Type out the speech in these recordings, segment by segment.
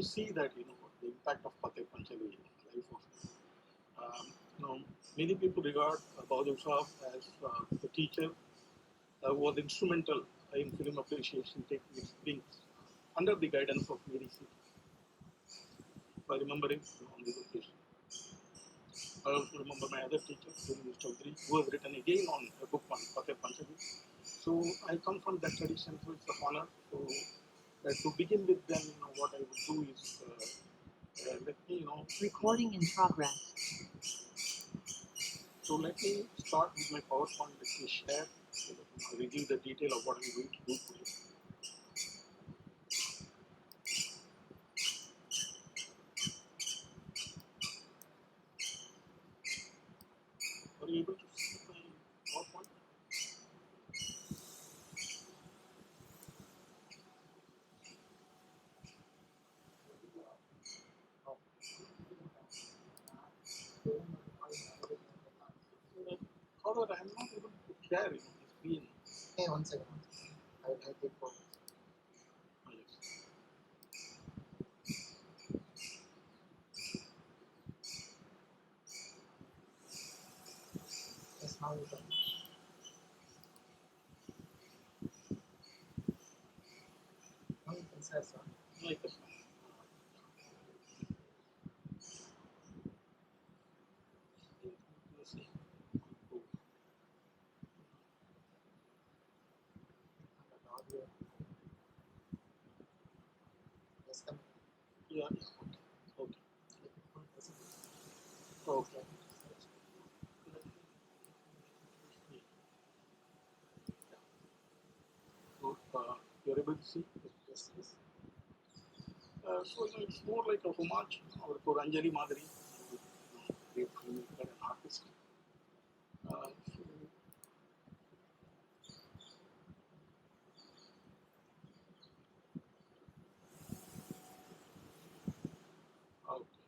can see that the impact of Pather Panchali in the life of many people regard Bahadur Shah as the teacher who was instrumental in film appreciation taking its wings under the guidance of Mary C. I remember him on this occasion. I also remember my other teacher, Mr. Chaudhary, who has written again on a book on Pather Panchali. So I come from that tradition, so it's an honor. So to begin with, then what I would do is let me Recording in progress. So let me start with my PowerPoint. Let me share. So that, I will give the detail of what I'm going to do today. Are you able to see my PowerPoint? Oh. However, I'm not able to share the screen. Hey, one second. I will have it for Oh, yes. yes, now you can. Now you can say, sir. Like this. Let's see. Audio. Yes, come. Yeah. Okay. Okay. So you're able to see? Yes, yes. So it's more like a homage to Ranjali Madhuri, great filmmaker and artist. So, okay.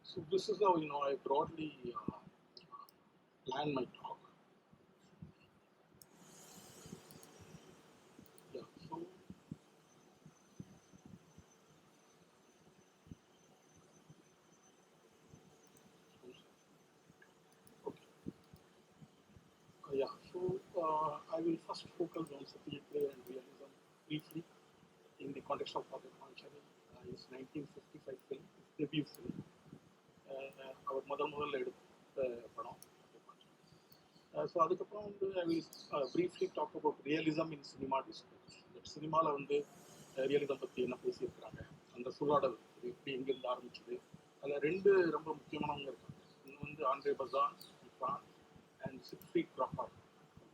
So this is how I broadly plan my talk. Yeah. So okay. Yeah. So I will first focus on Satyajit Ray and realism briefly in the context of Pather Panchali. His 1955 film, his debut film. Our முதல்ல எடுத்த படம் so அதுக்கப்புறம் வந்து I will briefly talk about realism in cinema discourse சினிமாவில் வந்து realism பற்றி என்ன பேசியிருக்கிறாங்க அந்த சொல்லாடல் எப்படி எங்கேருந்து ஆரம்பிச்சுது அதில் ரெண்டு ரொம்ப முக்கியமானவங்க இருக்காங்க இன்னும் வந்து Andre Bazin France and Siegfried Kracauer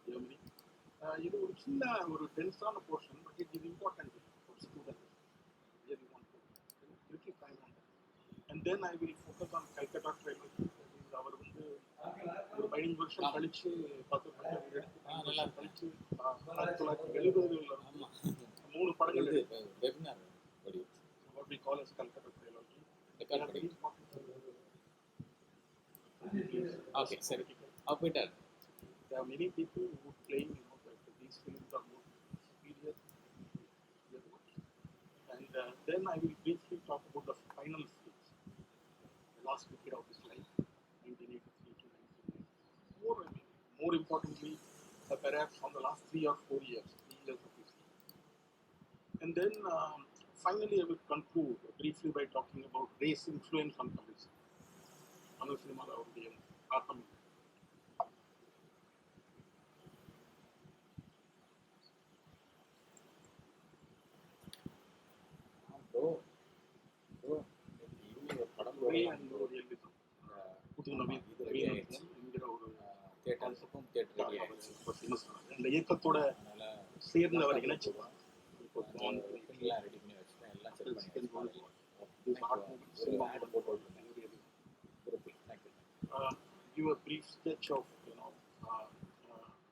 Germany இது ஒரு சின்ன ஒரு டென்ஸான portion but it is important for student really want to little time on and then I will focus on Calcutta trilogy அவர் வந்து ஒரு 15 வருஷம் கழிச்சு 10 வருஷம் கழிச்சு 1970களில் 3 படங்கள் what we call as Calcutta trilogy. Okay, sorry. There are many people who claim that these films are more superior. And then I will briefly talk about the final stage, the last decade of his life, 1983 to 1990. More importantly, perhaps on the last 3 or 4 years, 3 years of his life. And then finally, I will conclude briefly by talking about race influence on Tamil cinema. Tamil cinema அவருடைய தாக்கம். புது நவீனத்துவம் என்கிற ஒரு இந்த இயக்கத்தோட சேர்ந்து அவர் இணைச்சுவார். Give a brief sketch of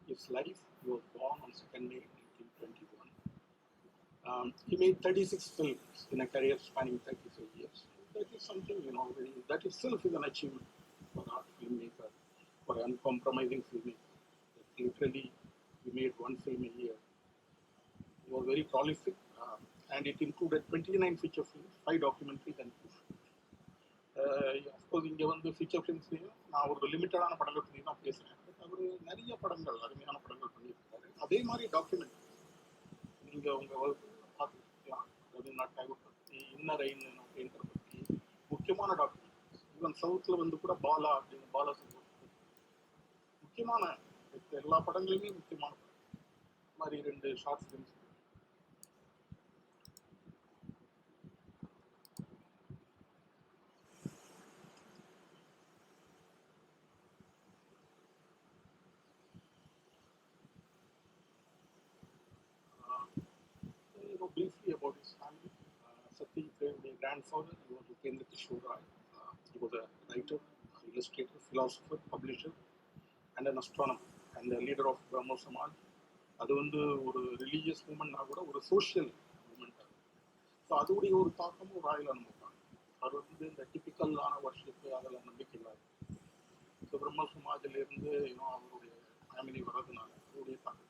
his life. He was born on 2nd May 1921. He made 36 films in a career spanning 35 years. That is something, that itself is an achievement for an art filmmaker, for an uncompromising filmmaker. Literally, he made one film a year. He was very prolific, and it included 29 feature films, 5 documentaries, and 2 films. இங்கே வந்து feature ஃபிலிம்ஸ்லையும் நான் ஒரு லிமிட்டடான படங்கள் பற்றி தான் பேசுகிறேன். But அவர் நிறைய படங்கள் அருமையான படங்கள் பண்ணியிருக்காரு. அதே மாதிரி டாக்குமெண்ட் நீங்கள் உங்கள் வகுப்பில் பார்த்துக்கலாம். ரவீந்திரநாத் டாகூர் பற்றி, இன்னர் ரெயின் பெயிண்டர் பற்றி முக்கியமான டாக்குமெண்ட். ஈவன் சவுத்தில் வந்து கூட பாலா அப்படின்னு பாலா சப்போர்ட் முக்கியமான எல்லா படங்களுமே முக்கியமான படம். இந்த மாதிரி 2 short films. Briefly about his family. Satyajit Ray's grandfather, he was Upendra Kishore Ray. He was a writer, illustrator, philosopher, publisher, and an astronomer, and the leader of Brahmo Samaj. அது வந்து ஒரு religious மூமெண்ட்னா கூட ஒரு social moment. So அதோடைய ஒரு தாக்கமும் ராயில் அனுபவிப்பாங்க. அவர் வந்து இந்த டிப்பிக்கலான வர்ஷிப்பு அதில் நம்பிக்கை இல்லாது. ஸோ பிரம்ம சமாஜிலிருந்து அவருடைய ஃபேமிலி வர்றதுனால அவருடைய தாக்கம்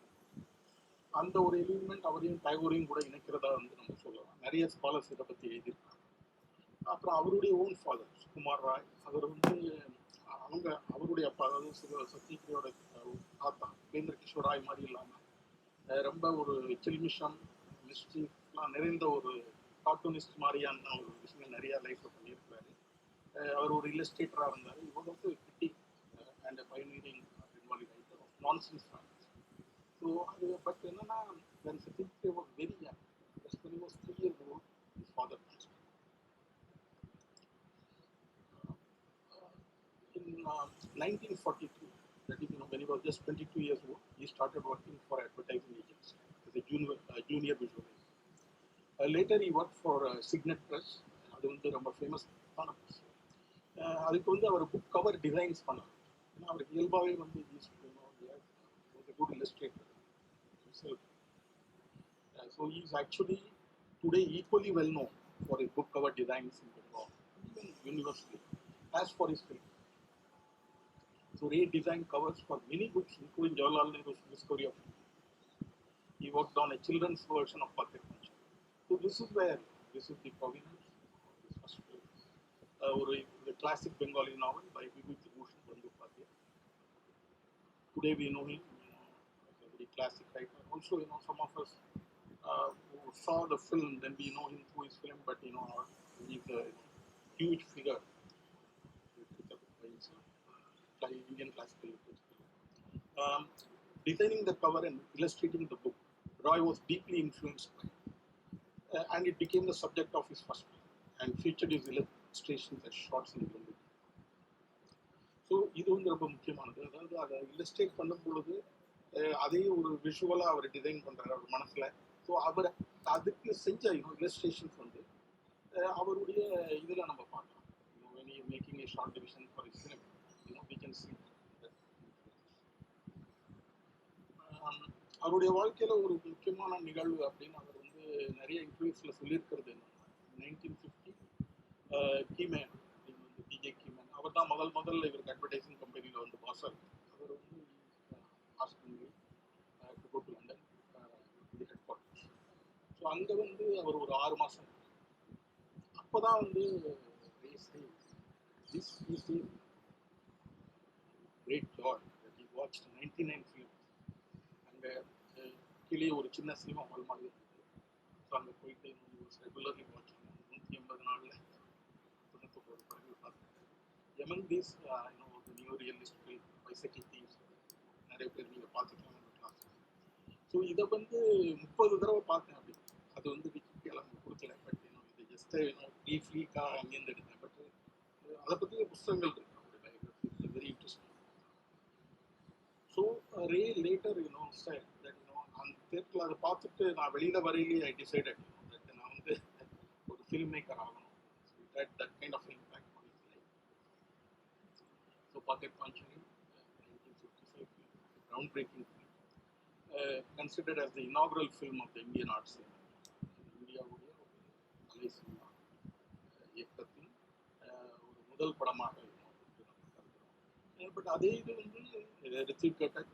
அந்த ஒரு எலிமெண்ட் அவரையும் டாகூரையும் கூட இணைக்கிறதா வந்து நம்ம சொல்லலாம். நிறைய ஸ்காலர்ஸ் இதை பற்றி எழுதியிருக்காங்க. அப்புறம் அவருடைய ஓன் ஃபாதர் சுகுமார் ராய், அவர் வந்து அவருடைய அப்பா, அதாவது சத்யஜியோட தாத்தா உபேந்திர கிஷோர் ராய் மாதிரி இல்லாமல் ரொம்ப ஒரு சில்மிஷம் மிஸ்டீஃப்லாம் நிறைந்த ஒரு கார்ட்டூனிஸ்ட் மாதிரியான ஒரு விஷயங்கள் நிறைய லைஃப்பில் பண்ணியிருக்கிறாரு. அவர் ஒரு இல்லஸ்ட்ரேட்டராக இருந்தார். இவர் வந்து critic and pioneering Bengali writer of nonsense families. So அது பட் என்னன்னா when Satyajit was very young, just when he was 3 years old, his father passed. In 1942, that is, when he was just 22 years old, he started working for advertising agents as a junior visualizer. Later, he worked for Signet Press. அது வந்து ரொம்ப ஃபேமஸான press. அதுக்கு வந்து அவர் book cover designs பண்ணார். ஏன்னா அவருக்கு இயல்பாகவே வந்து good illustrator. So he is actually today equally well known for his book cover designs in Bengal, even universally, as for his film. So Ray designed covers for many books, including Jawaharlal Nehru's Discovery of India. He worked on a children's version of Pathir Panchali. So this is the provenance of this first film. The classic Bengali novel by Vibhuti Bhushan Bandyopadhyay. Today we know him as a very classic writer. Also, some of us who saw the film, then we know him through his film, but he's a huge figure by Indian classical literature. Designing the cover and illustrating the book, Roy was deeply influenced by it, and it became the subject of his first film and featured his illustrations as shorts in Hindi. So இது வந்து ரொம்ப முக்கியமானது. அதாவது அதை illustrate பண்ணும் பொழுது அதே ஒரு விஷுவலாக அவர் டிசைன் பண்ணுறாரு அவர் மனசில். ஸோ அவர் அதுக்கு செஞ்ச இல்லஸ்ட்ரேஷன்ஸ் வந்து அவருடைய இதில் நம்ம பார்க்கலாம். when he is making a short division for his film, we can see that. அவருடைய வாழ்க்கையில் ஒரு முக்கியமான நிகழ்வு அப்படின்னு அவர் வந்து நிறைய இன்டர்வியூஸில் சொல்லியிருக்கிறது என்னன்னா 1950 கீமேன் அப்படின்னு வந்து பிஜே கீமேன் அவர் தான் முதல்ல இவருக்கு அட்வர்டைசிங் கம்பெனியில் வந்து பாஸாக இருக்கு. அவர் வந்து Australia to go to London இது ஹெட் குவார்ட்டர்ஸ். ஸோ அங்கே வந்து அவர் ஒரு 6 மாதம் அப்போ தான் வந்து this is a great joy that he watched 99 films. அங்கே கீழே ஒரு சின்ன சினிமா ஹால் மாதிரி இருந்தது. ஸோ அங்கே போயிட்டு ரெகுலர்லி வாட்சிங் 180 நாளில் 99 படங்கள் பார்த்துருக்கேன். Among these, the new realistic bicycle thieves, நிறைய பேர் நீங்கள் பார்த்துக்கலாம் அந்த கிளாஸ். ஸோ இதை வந்து 30 தடவை பார்த்தேன். அப்படி அது வந்து விக்கிபீடியாவில் அவங்க கொடுக்கல. பட் இது ஜஸ்ட் ப்ரீஃப்லீக்காக அங்கேருந்து எடுத்தேன். பட் அதை பற்றி புத்தகங்கள் இருக்கு அவருடைய biography. It's very interesting. So Ray later said that அந்த தேட்டரில் அதை பார்த்துட்டு நான் வெளியில் வரையிலே ஐ டிசைடட் தட் நான் வந்து ஒரு ஃபில்ம் மேக்கர் ஆகணும். that kind of impact on his life. So Pathir Panchali, 1955 film, groundbreaking film, considered as the inaugural film of the Indian art scene. இந்தியாவுடைய கலை சினிமா இயக்கத்தின் ஒரு முதல் படமாக பட் அதே இது வந்து ரித்திக் கட்டக்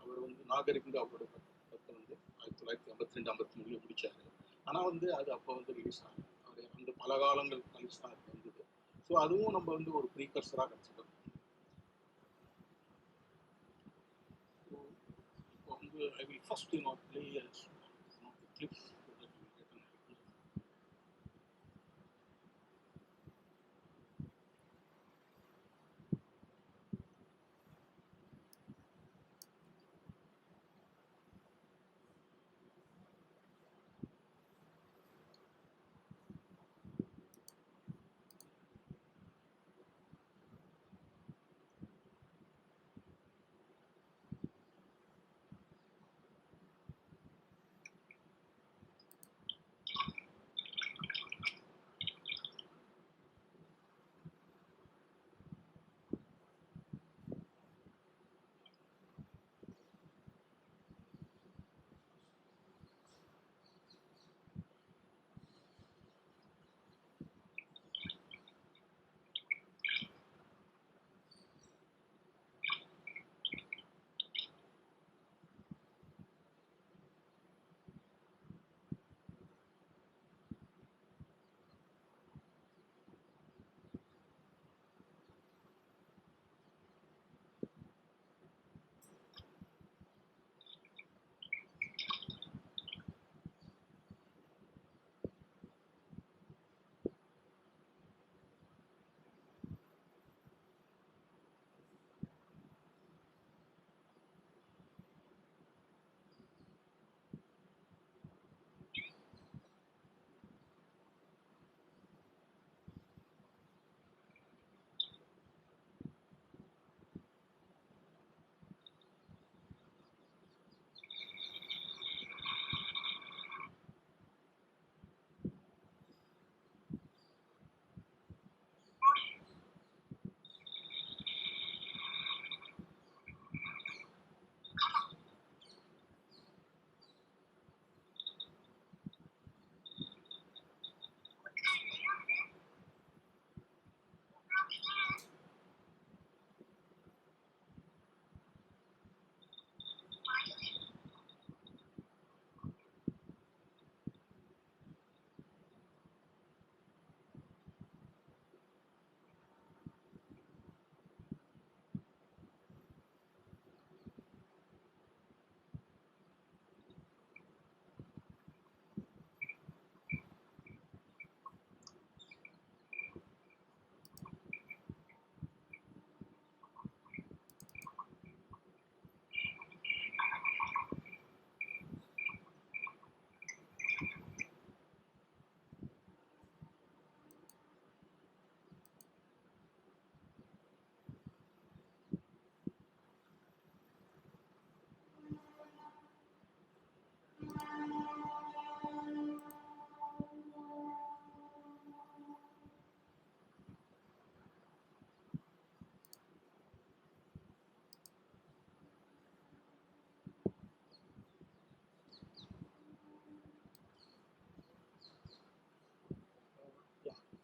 அவர் வந்து நாகரிக அவரோட படத்தை வந்து 1952-53 முடிச்சாரு. ஆனால் வந்து அது அப்போ வந்து ரிலீஸ் ஆகும். அவர் அந்த பல காலங்கள் கழிச்சு தான் வந்தது. ஸோ அதுவும் நம்ம வந்து ஒரு ப்ரீகர்சராக கன்சிடர் பண்ணணும். ஸோ இப்போ வந்து I will first play clips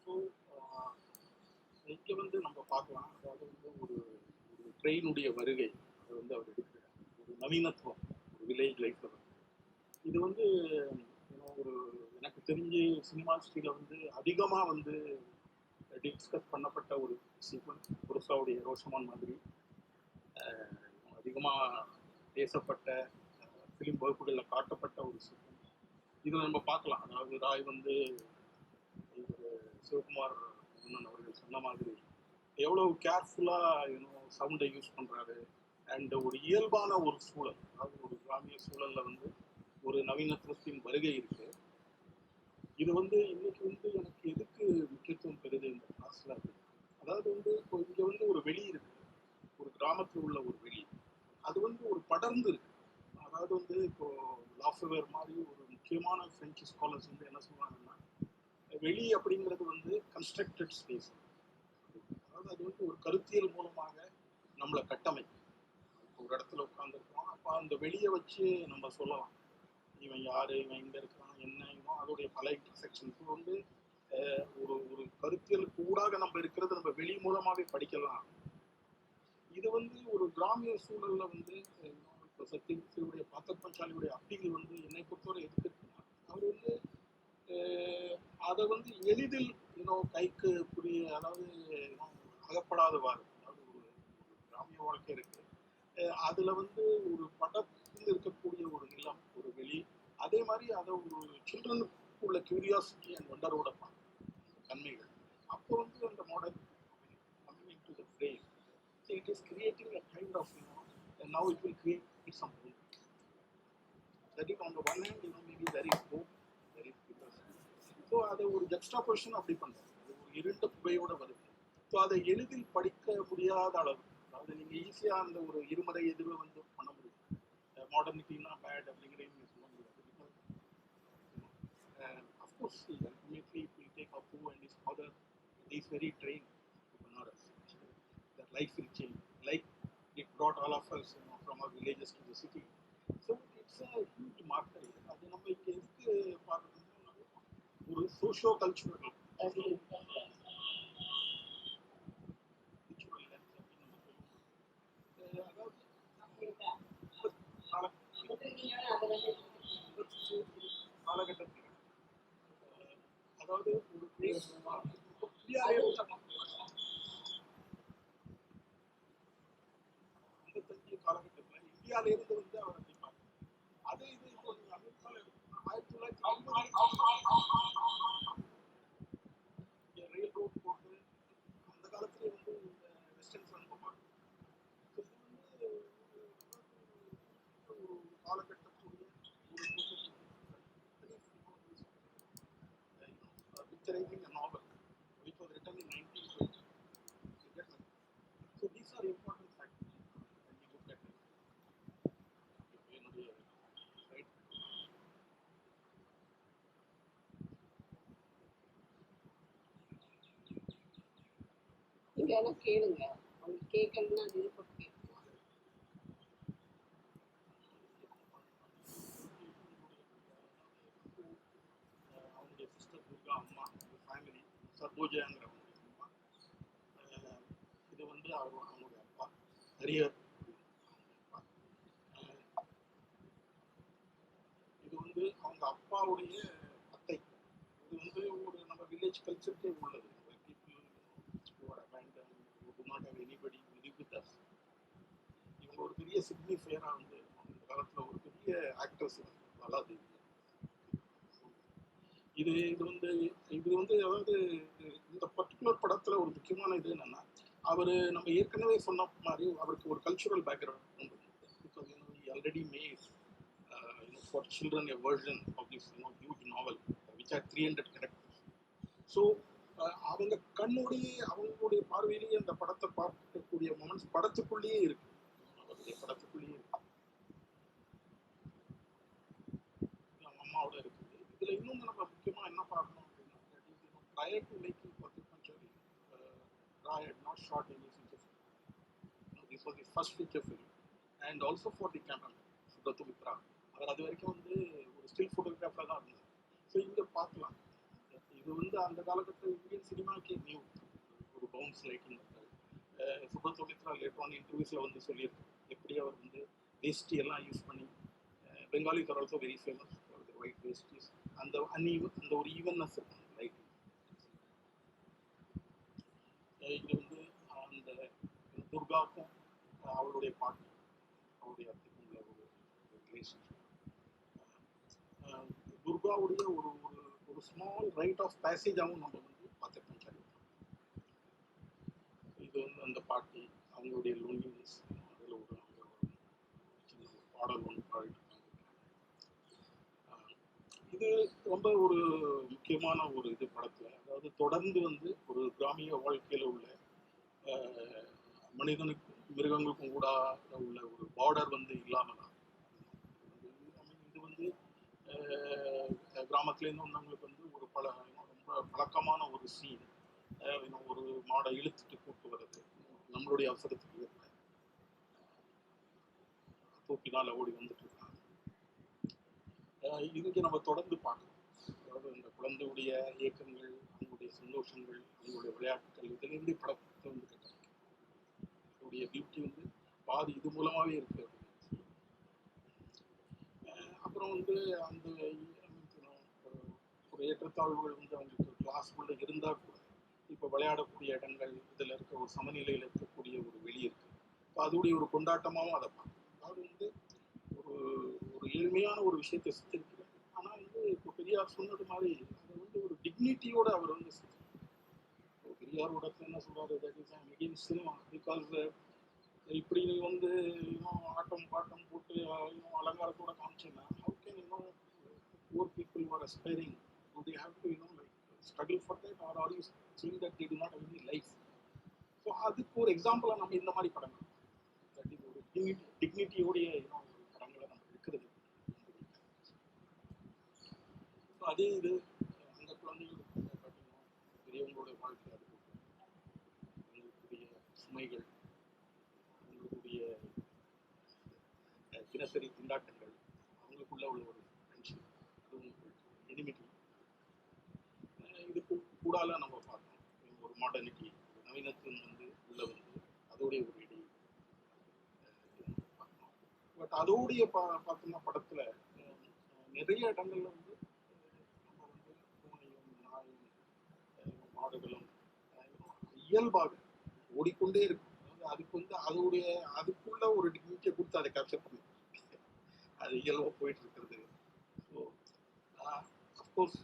so இங்கே வந்து நம்ம பார்க்கலாம், அதாவது வந்து ஒரு ஒரு ட்ரெயினுடைய வருகை அதை வந்து அவர் எடுக்கிறார். ஒரு நவீனத்துவம், ஒரு வில்லேஜ் லைஃப்ல வந்து இது வந்து ஒரு எனக்கு தெரிஞ்சு சினிமா இண்டஸ்ட்ரியில் வந்து அதிகமாக வந்து டிஸ்கஸ் பண்ணப்பட்ட ஒரு சீக்வன்ஸ் புருஷாவுடைய ரோஷமான் மாதிரி அதிகமாக பேசப்பட்ட ஃபிலிம் வகுப்புகளில் காட்டப்பட்ட ஒரு சீக்வன்ஸ். இதில் நம்ம பார்க்கலாம், அதாவது ராய் வந்து சிவகுமார் அவர்கள் சொன்ன மாதிரி எவ்வளவு கேர்ஃபுல்லாக சவுண்டை யூஸ் பண்ணுறாரு. அண்ட் ஒரு இயல்பான ஒரு சூழல், அதாவது ஒரு கிராமிய சூழலில் வந்து ஒரு நவீனத்துவத்தின் வருகை இருக்கு. இது வந்து இன்னைக்கு வந்து எனக்கு எதுக்கு முக்கியத்துவம் பெறுது இந்த கிளாஸ்ல, அதாவது வந்து இப்போ இங்கே வந்து ஒரு வெளி இருக்கு, ஒரு கிராமத்தில் உள்ள ஒரு வெளி, அது வந்து ஒரு படர்ந்து இருக்கு. அதாவது வந்து இப்போ லாஃபவேர் மாதிரி ஒரு முக்கியமான பிரெஞ்சு ஸ்காலர்ஸ் வந்து என்ன சொல்றாங்கன்னா, வெளி அப்படிங்கிறது வந்து கன்ஸ்ட்ரக்டட் ஸ்பேஸ், அதாவது அது வந்து ஒரு கருத்தியல் மூலமாக நம்மளை கட்டமைக்கும். ஒரு இடத்துல உட்காந்துருக்கோம், அப்போ அந்த வெளியை வச்சு நம்ம சொல்லலாம் இவன் யாரு, இவன் எங்க இருக்கான், என்ன அதோடைய பல இன்டர்செக்ஷன்ஸ் வந்து ஒரு ஒரு கருத்தியலுக்கு ஊடாக நம்ம இருக்கிறது நம்ம வெளி மூலமாவே படிக்கலாம். இது வந்து ஒரு கிராமிய சூழல்ல வந்து இப்போ சத்யஜித்துடைய பாத்தர் பஞ்சாலியுடைய அப்பீல் வந்து என்னை பொறுத்தவரை எதுக்கு இருக்குன்னா, அவர் வந்து அதை வந்து எளிதில் கைக்கு புரிய, அதாவது அகப்படாதவாறு, அதாவது ஒரு கிராமிய வாழ்க்கை இருக்கு. அதுல வந்து ஒரு படத்தில் இருக்கக்கூடிய ஒரு நிலம், ஒரு வெளி, அதே மாதிரி அதை ஒரு சில்ட்ரனுக்கு உள்ள கியூரியாசிட்டி அண்ட் ஒண்டரோட தன்மைகள். அப்போ வந்து அந்த model coming into the frame. So it is creating a kind of, and now it will create some hope. That is on the one hand, maybe there is hope, there is because. So அதை ஒரு ஜெக்ஸ்ட்ராபோசிஷன் அப்படி பண்ணுறாங்க. அது ஒரு இருண்ட புகையோட வருது. So அதை எளிதில் படிக்க முடியாத அளவு, அதாவது நீங்கள் ஈஸியாக அந்த ஒரு இருமறை எதிர்வை வந்து பண்ண முடியும். மாடர்னிட்டினா பேட் அப்படிங்கிறதையும் சொல்ல முடியாது. Of course ultimately it will take up and is father is very train Banaras. That life will change. Like it brought all of us from our villages to the city. So it's a huge marker. அது நம்ம இங்கே எதுக்கு பார்க்கணும்னா ஒரு socio cultural காலகட்டத்தில், அதாவது ஒரு காலகட்டத்தில் இந்தியாவில இருந்து வந்து அவர் நினைப்பாங்க. அதே இது இப்போ அமெரிக்காவில் 1950 ரயில் ரோட் போட்டு அந்த காலத்திலே வந்து இந்த வெஸ்டர்ன்ஸ் அனுப்பமாட்டாங்க. இது வந்து ஒரு காலகட்டத்துடைய ஒரு picturizing a novel which was written in 1920. So these are important factors when you look at it. Right? நீங்க எல்லாம் கேளுங்க, அவங்க கேட்கலன்னா அது போட்டு கேட்கலாம். அவங்களுடைய சிஸ்டர் துர்கா அம்மா, ஃபேமிலி சர்போஜாங்கிறவங்க அம்மா. இது வந்து அவங்களுடைய அப்பா ஹரியர். இது வந்து அவங்க அப்பாவுடைய அத்தை. இது வந்து ஒரு நம்ம வில்லேஜ் கல்ச்சருக்கே உள்ளது. இவங்க ஒரு பெரிய சிக்னிஃபையரா வந்து அந்த காலத்துல ஒரு பெரிய ஆக்ட்ரஸ் வளாது. இது இது வந்து அதாவது இந்த பர்டிகுலர் படத்துல ஒரு முக்கியமான இது என்னன்னா, அவரு நம்ம ஏற்கனவே சொன்ன மாதிரி அவருக்கு ஒரு கல்ச்சுரல் பேக்ரவுண்ட் உண்டு. Because already made for children a version of this huge novel which had 300 characters. So அவங்க கண்ணுடைய அவங்களுடைய பார்வையிலேயே அந்த படத்தை பார்க்கக்கூடிய மொமெண்ட்ஸ் படத்துக்குள்ளேயே இருக்கு. படத்துக்குள்ளேயே இருக்கு, அம்மாவோட இருக்குது. இதுல இன்னொன்று நம்ம முக்கியமா என்ன பார்க்கணும் அப்படின்னா, prior to making Pathir Panchali, Rai had not shot any feature film. This was his first feature film, and also for the cameraman Subrathu Mitra. அவர் அது வரைக்கும் வந்து ஒரு ஸ்டில் ஃபோட்டோகிராஃபராக தான் இருந்தார். ஸோ இங்கே பார்க்கலாம், இது வந்து அந்த காலகட்டத்தில் இந்தியன் சினிமாக்கே நியூ ஒரு bounce lighting. Subrata Mitra later இன்டர்வியூஸில் வந்து சொல்லியிருக்காரு எப்படி அவர் வந்து வேஸ்டி எல்லாம் யூஸ் பண்ணி, Bengali are also very famous white veshtis, அந்த அந்த ஒரு ஈவன்னஸ் இருக்கும் லைட்டிங். இது வந்து அந்த துர்காவுக்கும் அவருடைய பாட்டு, அவருடைய அத்தைக்கும் உள்ள ஒரு ரிலேஷன்ஷிப். துர்காவுடைய ஒரு ஒரு ஸ்மால் ரைட் ஆஃப் பேசேஜாகவும் நம்ம வந்து பார்த்துருக்கோம். சரி, இது வந்து அந்த பாட்டி அவங்களுடைய லோன்லினஸ், அதில் ஒரு சின்ன பாடல் ஒன்று பாடிட்டு. இது ரொம்ப ஒரு முக்கியமான ஒரு இது படத்தில், அதாவது தொடர்ந்து வந்து ஒரு கிராமிய வாழ்க்கையில் உள்ள மனிதனுக்கும் மிருகங்களுக்கும் கூட உள்ள ஒரு பார்டர் வந்து இல்லாமல் தான். இது வந்து கிராமத்துலேருந்து வந்தவங்களுக்கு வந்து ஒரு ரொம்ப பழக்கமான ஒரு சீன். ஒரு மாடை இழுத்துட்டு கூட்டு வர்றது, நம்மளுடைய அவசரத்துக்கு ஏற்ப தூக்கினால ஓடி வந்துட்டு இருக்காங்க. இங்கே நம்ம தொடர்ந்து பார்க்கணும், அதாவது இந்த குழந்தையுடைய இயக்கங்கள், அவங்களுடைய சந்தோஷங்கள், அவங்களுடைய விளையாட்டுகள், இதுலேருந்து படத்தை வந்து கட்டணும். அவருடைய பியூட்டி வந்து பாதி இது மூலமாகவே இருக்கு. அப்புறம் வந்து அந்த ஒரு ஏற்றத்தாழ்வுகள் வந்து அவங்களுக்கு கிளாஸ்க்குள்ளே இருந்தால் கூட இப்போ விளையாடக்கூடிய இடங்கள் இதில் இருக்க ஒரு சமநிலையில் இருக்கக்கூடிய ஒரு வெளி இருக்கு. ஸோ அதோடைய ஒரு கொண்டாட்டமாகவும் அதை பார்க்கணும். அதாவது வந்து ஒரு ஒரு எளிமையான ஒரு விஷயத்தை சித்தரிக்கிறார். ஆனால் வந்து இப்போ பெரியார் சொன்னது மாதிரி அதை வந்து ஒரு டிக்னிட்டியோட அவர் வந்து பெரியாரோட என்ன சொல்றாரு, that is again cinema because இப்படி நீ வந்து இன்னும் ஆட்டம் பாட்டம் போட்டு இன்னும் அலங்காரத்தோட காமிச்சேன்னா ஹவு கேன் இன்னும் poor people who are aspiring, do they have to like struggle for that, or are you seeing that they do not have any life? So அதுக்கு ஒரு எக்ஸாம்பிளாக நம்ம இந்த மாதிரி படங்கள், தட் இஸ் ஒரு டிக்னிட்டியோடைய ஒரு படங்களை நம்ம இருக்கிறது. ஸோ அதே இது அந்த குழந்தைகளுக்கு பார்த்தீங்கன்னா பெரியவங்களோட வாழ்க்கை, அது அவங்களுடைய சுமைகள், அவங்களுடைய தினசரி திண்டாட்டங்கள், அவங்களுக்குள்ள உள்ள ஒரு டென்ஷன், அதுவும் எனிமிட்டி, இதுக்கு கூடால நம்ம பார்த்தோம். ஒரு மாடர்னிட்டி, நவீனத்தின் வந்து உள்ள வந்து அதோடைய ஒரு இடை பார்த்தோம். பட் அதோடைய பார்த்தோம்னா படத்துல நிறைய இடங்கள்ல வந்து நம்ம வந்து பூனையும் நாயும் மாடுகளும் இயல்பாக ஓடிக்கொண்டே இருக்கும். அதுக்கு வந்து அதோடைய அதுக்குள்ள ஒரு டிக்னிட்டியை கொடுத்து அதை கேப்சர் பண்ணி அது இயல்பாக போயிட்டு இருக்கிறது. ஸோ அஃப்கோர்ஸ்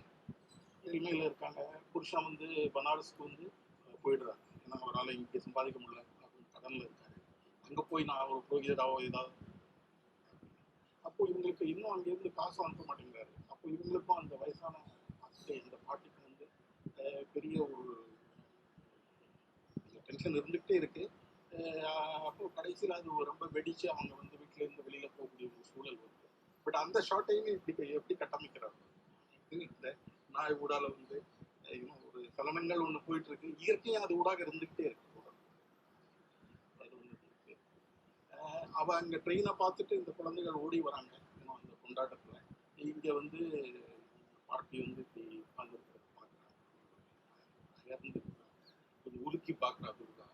எளிமையில் இருக்காங்க. புருஷன் வந்து பனாரஸ்க்கு வந்து போயிடுறாரு, ஏன்னா அவரால் இங்கே சம்பாதிக்க முடியல, கடனில் இருக்காரு. அங்கே போய் நான் ஒரு புரோகிதராவோ ஏதாவது, அப்போ இவங்களுக்கு இன்னும் அங்கேருந்து காசு அனுப்ப மாட்டேங்கிறாரு. அப்போ இவங்களுக்கும் அந்த வயசான இந்த பாட்டிக்கு வந்து பெரிய ஒரு டென்ஷன் இருந்துகிட்டே இருக்கு. அப்போ கடைசியில் அது ரொம்ப வெடிச்சு அவங்க வந்து வீட்டில இருந்து வெளியில போகக்கூடிய ஒரு சூழல் வருது. பட் அந்த ஷார்ட்டையும் எப்படி கட்டமைக்கிறாங்க, இந்த நாய் ஊடால வந்து ஒரு சலனங்கள் ஒன்று போயிட்டு இருக்கு, இயற்கையும் அது ஊடாக இருந்துகிட்டே இருக்கு. அது ஒன்று இருக்கு. அவ அங்க ட்ரெயினை பார்த்துட்டு இந்த குழந்தைகள் ஓடி வராங்க அந்த கொண்டாட்டத்துல. இங்க வந்து பாட்டி வந்து இப்படி உட்கார்ந்துருக்கிறது பார்க்குறாங்க, கொஞ்சம் உலுக்கி பார்க்குறா துர்கா.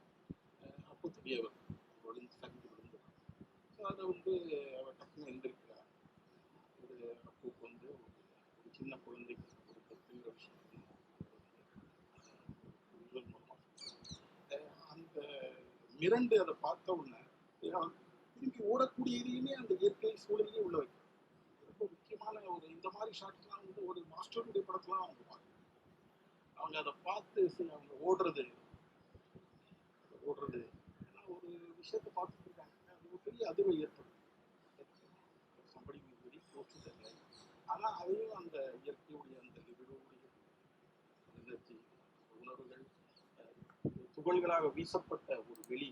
அப்போ தெரிய வருது விழுந்து சரிஞ்சு விழுந்துடும். ஸோ அதை வந்து அவ டக்குன்னு எந்திருக்கிறா. ஒரு அப்போக்கு வந்து ஒரு சின்ன குழந்தைக்கு ஒரு பத்துங்கிற விஷயம் அந்த மிரண்டு அதை பார்த்த உடனே திரும்பி ஓடக்கூடியதையுமே அந்த இயற்கை சூழலையே உள்ள வைக்கும். ரொம்ப முக்கியமான ஒரு இந்த மாதிரி ஷாட்ஸ்லாம் வந்து ஒரு மாஸ்டருடைய படத்துலாம் அவங்க பார்க்கணும். அவங்க அதை பார்த்து அவங்க ஓடுறது ஏன்னா ஒரு விஷயத்தை பார்த்துட்டு இருக்காங்க, அது ஒரு பெரிய அதிர்வை ஏற்படும். Somebody very close to that life. ஆனால் அதையும் அந்த இயற்கையுடைய அந்த லிபிடோடைய எனர்ஜி, உணர்வுகள், துகள்களாக வீசப்பட்ட ஒரு வெளி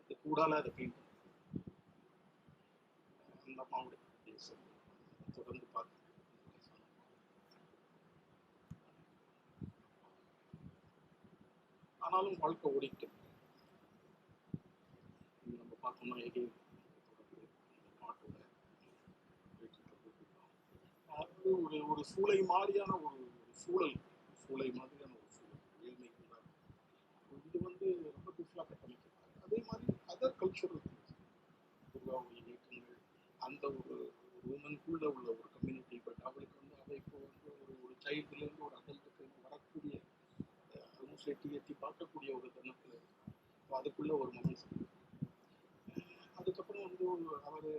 அது கூடால அதை பெயிண்ட் அந்த அம்மாவுடைய தேசம் தொடர்ந்து பார்த்து. ஆனாலும் வாழ்க்கை ஓடிட்டு நம்ம பார்த்தோம்னா எகைன் நாட்டோட அது ஒரு சூளை மாதிரியான ஒரு சூழல், சூளை மாதிரியான ஒரு சூழல் ஏழ்மை இது வந்து ரொம்ப பியூட்டிஃபுல்லாக கட்டமைக்கிறாங்க. அதே மாதிரி அதர் கல்ச்சரல் துர்காவுடைய இயக்கங்கள், அந்த ஒரு உமனுக்குள்ள உள்ள ஒரு கம்யூனிட்டி. பட் அவளுக்கு வந்து அதை இப்போ வந்து ஒரு சைல்டுலேருந்து ஒரு அடல்ட்டுக்கு வரக்கூடிய ஆல்மோஸ்ட் எட்டி பார்க்கக்கூடிய ஒரு தருணத்தில் அதுக்குள்ள ஒரு மொமெண்ட்ஸ். அதுக்கப்புறம் வந்து அவர்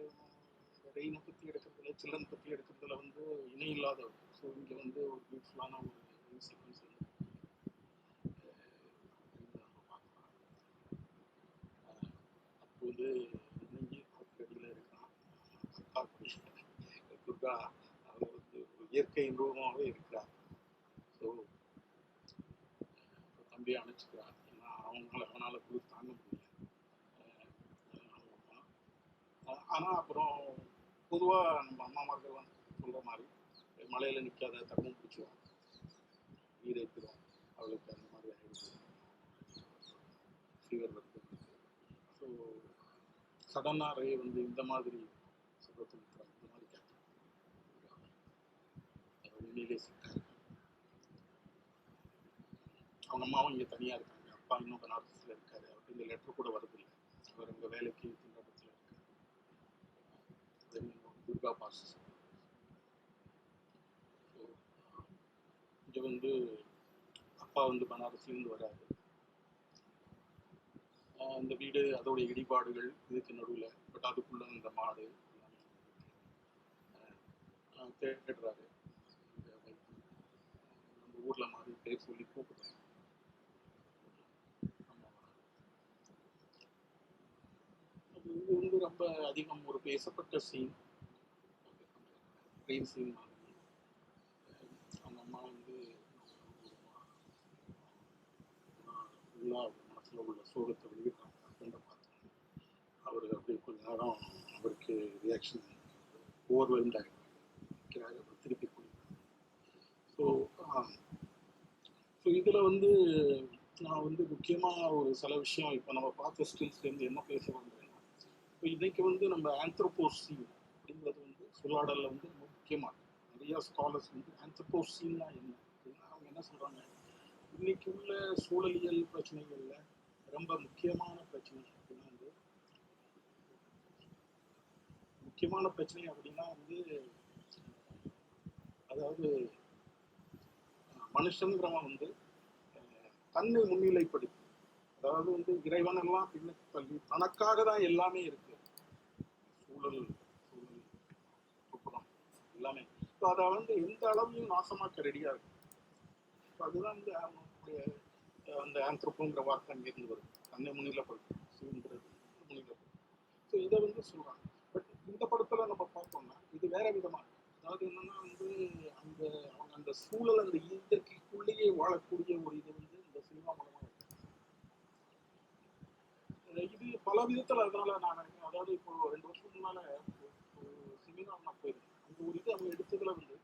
ரெயினை பற்றி எடுக்கிறதுல, சில்ட்ரன் பற்றி எடுக்கிறதுல வந்து இணை இல்லாதவர். ஸோ இங்கே வந்து ஒரு பியூட்டிஃபுல்லான ஒரு சீக்வன்ஸ் வந்து அப்போ வந்து இணங்கி அடியில் இருக்கான் துர்கா. அவர் வந்து ஒரு இயற்கை ரூபமாகவே இருக்கிறார். ஸோ தம்பியை அணைச்சிக்கிறார், ஏன்னா அவனால் குளிர் தாங்க முடியல. ஆனால் அப்புறம் பொதுவாக நம்ம அம்மாமார்கள்லாம் சொல்கிற மாதிரி மலையில் நிற்காத தரமும் பிடிச்சிடும், நீர் ஏற்றிடும், அவளுக்கு அந்த மாதிரி ஆகிடுச்சு, ஃபீவர் வருது. ஸோ சடனாக வந்து இந்த மாதிரி சுகத்தில் இருக்கிறாங்க, இந்த மாதிரி கேட்கலாம் உண்மையிலே சிக்காரு. அவங்க அம்மாவும் இங்கே தனியாக இருக்காங்க, அப்பா இன்னும் பனாரஸில் இருக்காரு, அவருக்கு இந்த லெட்டர் கூட வருதில்லை, அவர் அங்கே வேலைக்கு திண்டாட்டத்தில் இருக்காரு. துர்கா பாஸ் இங்கே வந்து அப்பா வந்து பனாரஸ்லேருந்து வராரு. இந்த வீடு அதோட இடிபாடுகள் இதுக்கு நடுவில், பட் அதுக்குள்ள இந்த மாடு தேடுறாரு. நம்ம ஊர்ல மாதிரி பேர் சொல்லி கூப்பிடுறேன். அது வந்து ரொம்ப அதிகம் ஒரு பேசப்பட்ட சீன், ட்ரெயின் சீன் மாதிரி. அவங்க அம்மா வந்து மனசுல உள்ள சோகத்தை வெளியிடுறாங்க. ஃப்ரெண்டை பார்த்து அவர் அப்படி கொஞ்ச நேரம் அவருக்கு ரியாக்ஷன் ஓவர்வெல்ட் ஆகிக்கிறாரு. அவர் திருப்பி குடிக்கிறார். ஸோ இதில் வந்து நான் வந்து முக்கியமாக ஒரு சில விஷயம் இப்போ நம்ம பார்த்த ஸ்டில்ஸ்லேருந்து என்ன பேச வந்தேன்னா, இப்போ இன்னைக்கு வந்து நம்ம ஆந்த்ரோபோசீன் அப்படிங்கிறது வந்து சொல்லாடலில் வந்து முக்கியமாக நிறையா ஸ்காலர்ஸ் வந்து ஆந்த்ரோபோசீன்னா என்ன அப்படின்னா அவங்க என்ன சொல்கிறாங்க, இன்னைக்கு உள்ள சூழலியல் பிரச்சனைகள்ல ரொம்ப முக்கியமான பிரச்சனை அப்படின்னா வந்து அதாவது மனுஷங்கிறவன் வந்து தன்னை முன்னிலைப்படுத்தி, அதாவது வந்து இறைவன் எல்லாம் பின்னுக்கு தள்ளி தனக்காக தான் எல்லாமே இருக்கு, சூழல் எல்லாமே. ஸோ அதை வந்து எந்த அளவையும் நாசமாக்க ரெடியா இருக்கு. ஸோ அதுதான் வந்து அவனுடைய அந்த ஆந்த்ரோபோங்கிற வார்த்தை அங்கேருந்து வருது, தன்னை முன்னிலைப்படுத்துறது முன்னிலைப்படுத்தும். ஸோ இதை வந்து சொல்றாங்க. பட் இந்த படத்துல நம்ம பார்த்தோம்னா இது வேற விதமா இருக்கு. அதாவது என்னன்னா வந்து அந்த அவங்க அந்த சூழல் அந்த இயற்கைக்குள்ளேயே வாழக்கூடிய ஒரு இது வந்து இந்த சினிமா மூலமா இருக்கு. இது பல விதத்துல அதனால நான் நினைக்கிறேன். அதாவது இப்போ 2 வருஷம் முன்னால செமினார் நான் போயிருக்கேன். அந்த ஒரு இது அவங்க எடுத்ததுல வந்து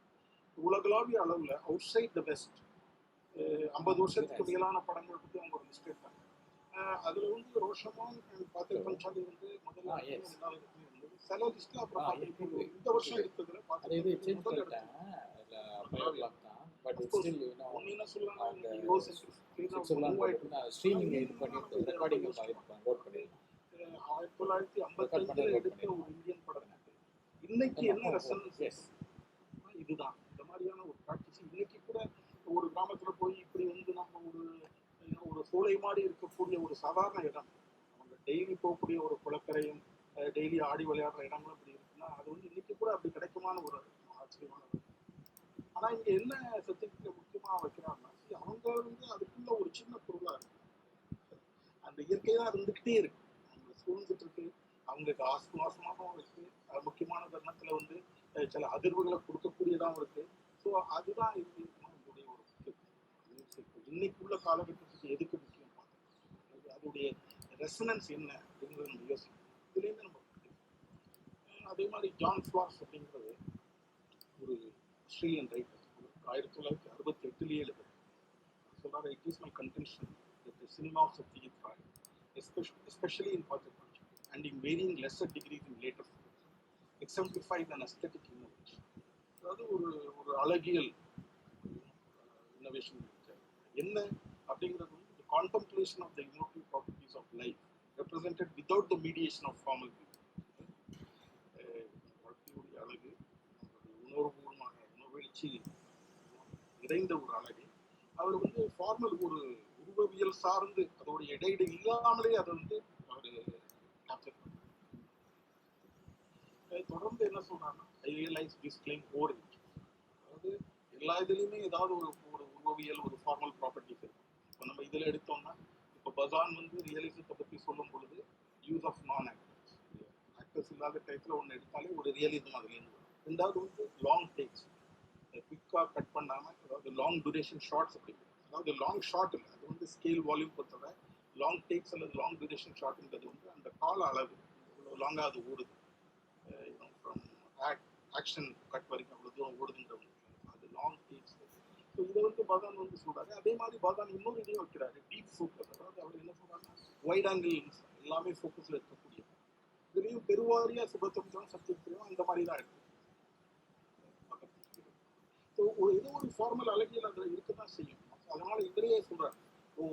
உலகளாவிய அளவுல அவுட் சைட் த பெஸ்ட் 50 வருஷத்துக்கு மேலான படங்கள் பற்றி அவங்க ஒரு லிஸ்ட் எடுத்தாங்க. அதுல வந்து ரோஷமான் பாத்திர பஞ்சாலி வந்து முதல்ல இருந்தது. சில லிஸ்ட்ல அப்புறம் இந்த வருஷம் எடுத்ததுல முதல் இன்னைக்கு என்ன ரெசனன்ஸ் இதுதான். இந்த மாதிரியான ஒரு ப்ராக்டிஸ் இன்னைக்கு கூட ஒரு கிராமத்துல போய் இப்படி வந்து நம்ம ஒரு சோலை மாதிரி இருக்கக்கூடிய ஒரு சாதாரண இடம், அவங்க டெய்லி போகக்கூடிய ஒரு குளக்கரையும் டெய்லி ஆடி விளையாடுற இடங்களும் இப்படி இருக்குன்னா அது வந்து இன்னைக்கு கூட அப்படி கிடைக்குமான ஒரு ஆச்சரியமான. ஆனா இங்க என்ன சர்டிபிகேட்ல முக்கியமா வைக்கிறாங்கன்னா, அவங்க வந்து அதுக்குள்ள ஒரு சின்ன பொருளா இருக்கு, அந்த இயற்கையா இருந்துகிட்டே இருக்கு, அவங்க சூழ்ந்துட்டு இருக்கு, அவங்களுக்கு ஆசுவாசமாகவும் இருக்கு, முக்கியமான தருணத்துல வந்து சில அதிர்வுகளை கொடுக்கக்கூடியதாகவும் இருக்கு. ஸோ அதுதான் இதனுடைய ஒரு இன்னைக்குள்ள காலகட்டத்துக்கு எதுக்கு முக்கியம், அதோடைய ரெசனன்ஸ் என்ன அப்படிங்கிறத நம்ம யோசிக்கணும். இதுலேருந்து நம்ம அதே மாதிரி ஜான் ஃபிளார்ஸ் அப்படிங்கிறது ஒரு ஆஸ்திரேலியன் ரைட்டர், 1968 எழுதுறாரு. சொல்றாரு, it is my contention that the cinema of Satyajit Ray, especially in Pathir Panchali and in varying lesser degrees in later films, exemplifies an aesthetic innovation. அதாவது ஒரு அழகியல் இன்னோவேஷன் என்ன அப்படிங்கிறது வந்து the contemplation of the emotive properties of life represented without the mediation of formal beauty. வாழ்க்கையுடைய அழகு உணர்வுபூர்வமான உணர்வெழுச்சி நிறைந்த ஒரு அழகு அவர் வந்து ஃபார்மல் ஒரு உருவவியல் சார்ந்து அதோட இடையிட இல்லாமலே அதை வந்து அவர் கேப்சர் பண்ணார். தொடர்ந்து என்ன சொல்றாங்கன்னா, ஐ ரியலைஸ் திஸ் கிளைம் ஓர், அதாவது எல்லா இதுலையுமே ஏதாவது ஒரு உருவவியல் ஒரு ஃபார்மல் ப்ராப்பர்ட்டிஸ் இருக்கும். இப்போ நம்ம இதில் எடுத்தோம்னா இப்போ பசான் வந்து ரியலிசத்தை பற்றி சொல்லும் பொழுது யூஸ் ஆஃப் நான் ஆக்டர்ஸ் இல்லாத டைத்தில் ஒன்று எடுத்தாலே ஒரு ரியலிசம் அதுலேருந்து வரும். ரெண்டாவது வந்து லாங் டேக்ஸ், குயிக்காக கட் பண்ணாமல், அதாவது லாங் டூரேஷன் ஷார்ட்ஸ் அப்படிங்கிறது, அதாவது லாங் ஷார்ட் இல்லை, அது வந்து ஸ்கேல் வால்யூம் பொறுத்தவரை லாங் டேக்ஸ் அல்லது லாங் டூரேஷன் ஷார்ட்ன்றது வந்து அந்த கால அளவு இவ்வளோ லாங்காக அது ஓடுது, ஃப்ரம் ஆக்ஷன் கட் வரைக்கும் அவ்வளோ தூரம் ஓடுதுன்றது அது லாங் டேக்ஸ். ஸோ இதை வந்து பதான் வந்து சொல்றாரு. அதே மாதிரி பதான் இன்னொரு இதையும் வைக்கிறாரு, டீப் ஃபோக்கஸ், அதாவது அவர் என்ன சொல்றாருன்னா வைட் ஆங்கிள் எல்லாமே ஃபோக்கஸில் இருக்கக்கூடிய, இதுலேயும் பெருவாரியா சுபத்தம் சத்தியம் அந்த மாதிரி தான் இருக்கு. ஏதோ ஒரு ஃபார்மல் அழகியல் அதில் இருக்க தான் செய்யும். அதனால இதுலேயே சொல்றாரு,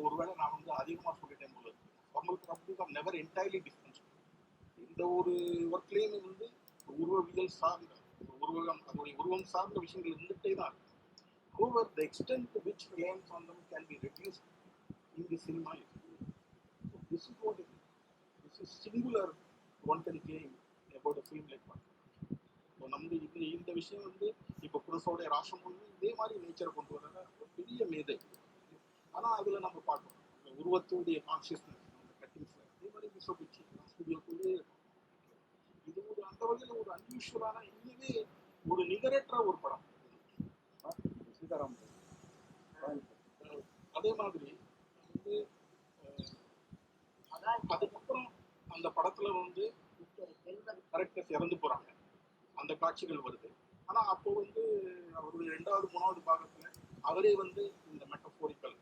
ஒருவேளை நான் வந்து அதிகமாக சொல்லிட்டேன் போல இருக்கு, formal properties are never entirely difference. இந்த ஒரு ஒர்க்லேயுமே வந்து உருவவியல் சார்ந்த உருவகம், அதோடைய உருவம் சார்ந்த விஷயங்கள் இருந்துகிட்டே தான் இருக்கு. However, the extent to which reliance on them can be reduced in the cinema is so this is what it is. This is singular one can claim about a film like one. இப்போ நம்ம இந்த விஷயம் வந்து இப்போ புரசோடைய ராசம் வந்து இதே மாதிரி நேச்சரை கொண்டு வர ஒரு பெரிய மேதை. ஆனால் அதில் நம்ம பார்க்கணும் இந்த உருவத்துடைய கான்சியஸ்னஸ் அந்த கட்டிங்ஸில் இதே மாதிரி மிசோபிச்சு ஸ்டுடியோக்குள்ளேயே இது ஒரு அந்த வகையில் ஒரு அன்யூஷுவலான இன்னவே ஒரு நிகரற்ற ஒரு படம். சீதாராம் அதே மாதிரி வந்து அதுக்கப்புறம் அந்த படத்துல வந்து கரெக்டர்ஸ் இறந்து போறாங்க, அந்த காட்சிகள் வருது. ஆனா அப்போ வந்து அவருடைய 2வது 3வது பாகத்துல அவரே வந்து இந்த மெட்டபோரிக்கல்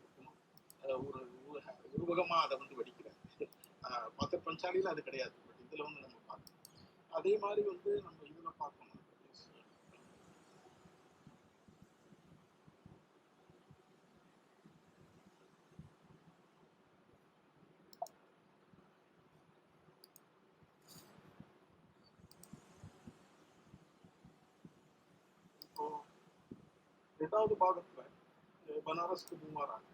ஒரு உருவகமா அதை வந்து வடிக்கிறார். பத்தர் பஞ்சாலியில அது கிடையாது, பட் இதுல வந்து நம்ம பார்க்கணும். அதே மாதிரி வந்து நம்ம இதுல பார்க்கணும். இப்போ 2வது பாகத்துல பனாரஸ்க்கு மூவ் வராங்க.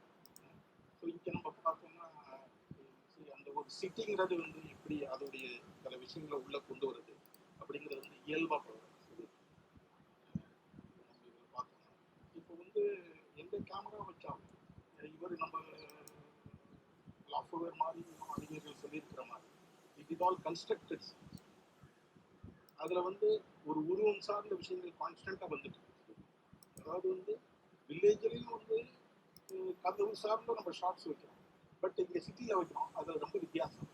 ஸோ இங்கே நம்ம பார்த்தோம்னா அந்த ஒரு சிட்டிங்கிறது வந்து எப்படி அதோடைய சில விஷயங்களை உள்ள கொண்டு வருது அப்படிங்கிறது வந்து இயல்பாக போகிறது. நம்ம இதில் பார்த்தோம்னா இப்போ வந்து எந்த கேமரா வச்சாலும் இவர் நம்ம லாஃபோவர் மாதிரி அறிஞர்கள் சொல்லியிருக்கிற மாதிரி இட் இஸ் ஆல் கன்ஸ்ட்ரக்டட். அதில் வந்து ஒரு உருவம் சார்ந்த விஷயங்கள் கான்ஸ்டண்ட்டாக வந்துட்டு இருக்கு. அதாவது வந்து வில்லேஜ்லேயும் வந்து கதவு சார்ந்த நம்ம ஷார்ட்ஸ் வைக்கிறோம், பட் இங்கே சிட்டியில் வைக்கிறோம், அதில் ரொம்ப வித்தியாசம்.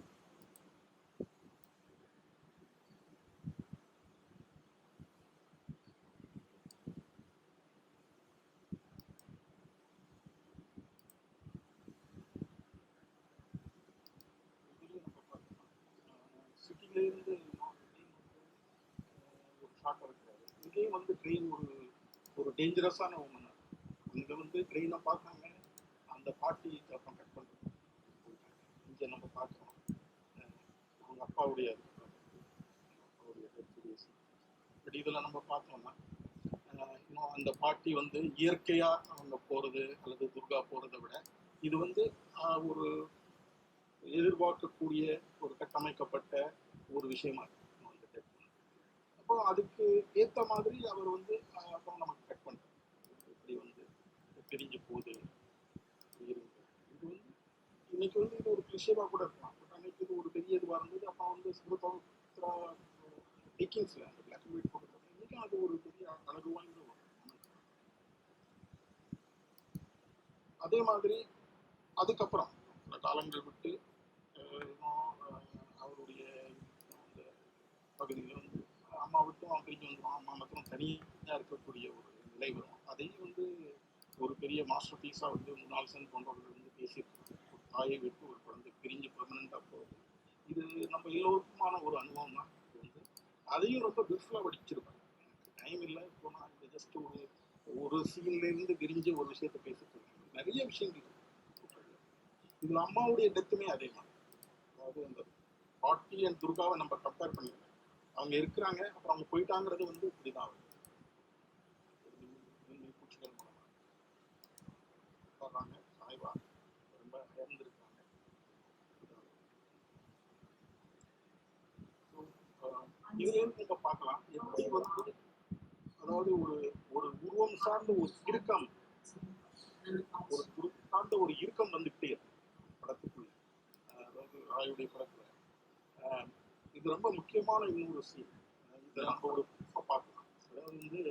இதுலேயும் நம்ம பார்த்தோம்னா சிட்டிலேருந்து ஒரு ஷார்ட்டை வைக்கிறாரு. இங்கேயும் வந்து ட்ரெயின் ஒரு ஒரு டேஞ்சரஸான ஒன்று. இங்கே வந்து ட்ரெயினை பார்த்தாங்க, அந்த பாட்டி அப்புறம் கட் பண்ணுறது. இங்கே நம்ம பார்க்குறோம் அவங்க அப்பாவுடைய பட் இதில் நம்ம பார்த்தோம்னா இன்னும் அந்த பாட்டி வந்து இயற்கையாக அவங்க போகிறது அல்லது துர்கா போகிறத விட இது வந்து ஒரு எதிர்பார்க்கக்கூடிய ஒரு கட்டமைக்கப்பட்ட ஒரு விஷயமா இருக்கு. அப்போ அதுக்கு ஏற்ற மாதிரி அவர் வந்து அப்புறம் நமக்கு கட் பண்ணுறாரு. இப்படி வந்து பிரிஞ்சு போகுது. இது வந்து இன்னைக்கு வந்து இது ஒரு கிளிஷேவாக கூட இருக்கலாம், பட் அன்னைக்கு இது ஒரு பெரிய இதுவாக இருந்தது. அப்போ வந்து சுகதோத்ரா டேக்கிங்ஸில் அந்த பிளாக் அண்ட் ஒயிட் போட்டு இன்னைக்கும் அது ஒரு பெரிய அழகு வாய்ந்த ஒரு. அதே மாதிரி அதுக்கப்புறம் சில காலங்கள் விட்டு அவருடைய அந்த பகுதியில் வந்து அம்மா விட்டும் அவன் பிரிஞ்சு வந்துடும், அம்மா மட்டும் தனியாக இருக்கக்கூடிய ஒரு நிலை வரும். அதையும் வந்து ஒரு பெரிய மாஸ்டர் பீஸாக வந்து முன்னாள் சென் போன்றவர்கள் வந்து பேசியிருக்காங்க. ஒரு தாயை விட்டு ஒரு குழந்தை பிரிஞ்சு பெர்மனண்டாக போகுது. இது நம்ம எல்லோருக்குமான ஒரு அனுபவம் தான். இது வந்து அதையும் ரொம்ப பியூட்டிஃபுல்லாக வடிச்சிருப்பாங்க. டைம் இல்லை போனால் இந்த ஜஸ்ட் ஒரு சீன்லேருந்து பிரிஞ்சு ஒரு விஷயத்தை பேசிட்டு இருக்காங்க. நிறைய விஷயங்கள் இதில் அம்மாவுடைய டெத்துமே அதே மாதிரி. அதாவது அந்த பாட்டி அண்ட் துர்காவை நம்ம கம்பேர் பண்ணிடுறோம். அவங்க இருக்கிறாங்க, அப்புறம் அவங்க போயிட்டாங்கிறது வந்து இப்படிதான் ஆகுது. பூச்சிகள் மூலமாக வர்றாங்க, சாய்வாங்க, ரொம்ப இறந்துருக்காங்க. இதுலேருந்து நீங்க பார்க்கலாம் எப்படி வந்து அதாவது ஒரு ஒரு உருவம் சார்ந்த ஒரு இறுக்கம், ஒரு சார்ந்த ஒரு இறுக்கம் வந்துகிட்டே இருக்கு படத்துக்குள்ள. அதாவது ராயுடைய படத்துல இது ரொம்ப முக்கியமான இன்னொரு சீன். இதை நம்ம ஒரு பார்க்கலாம். அதாவது வந்து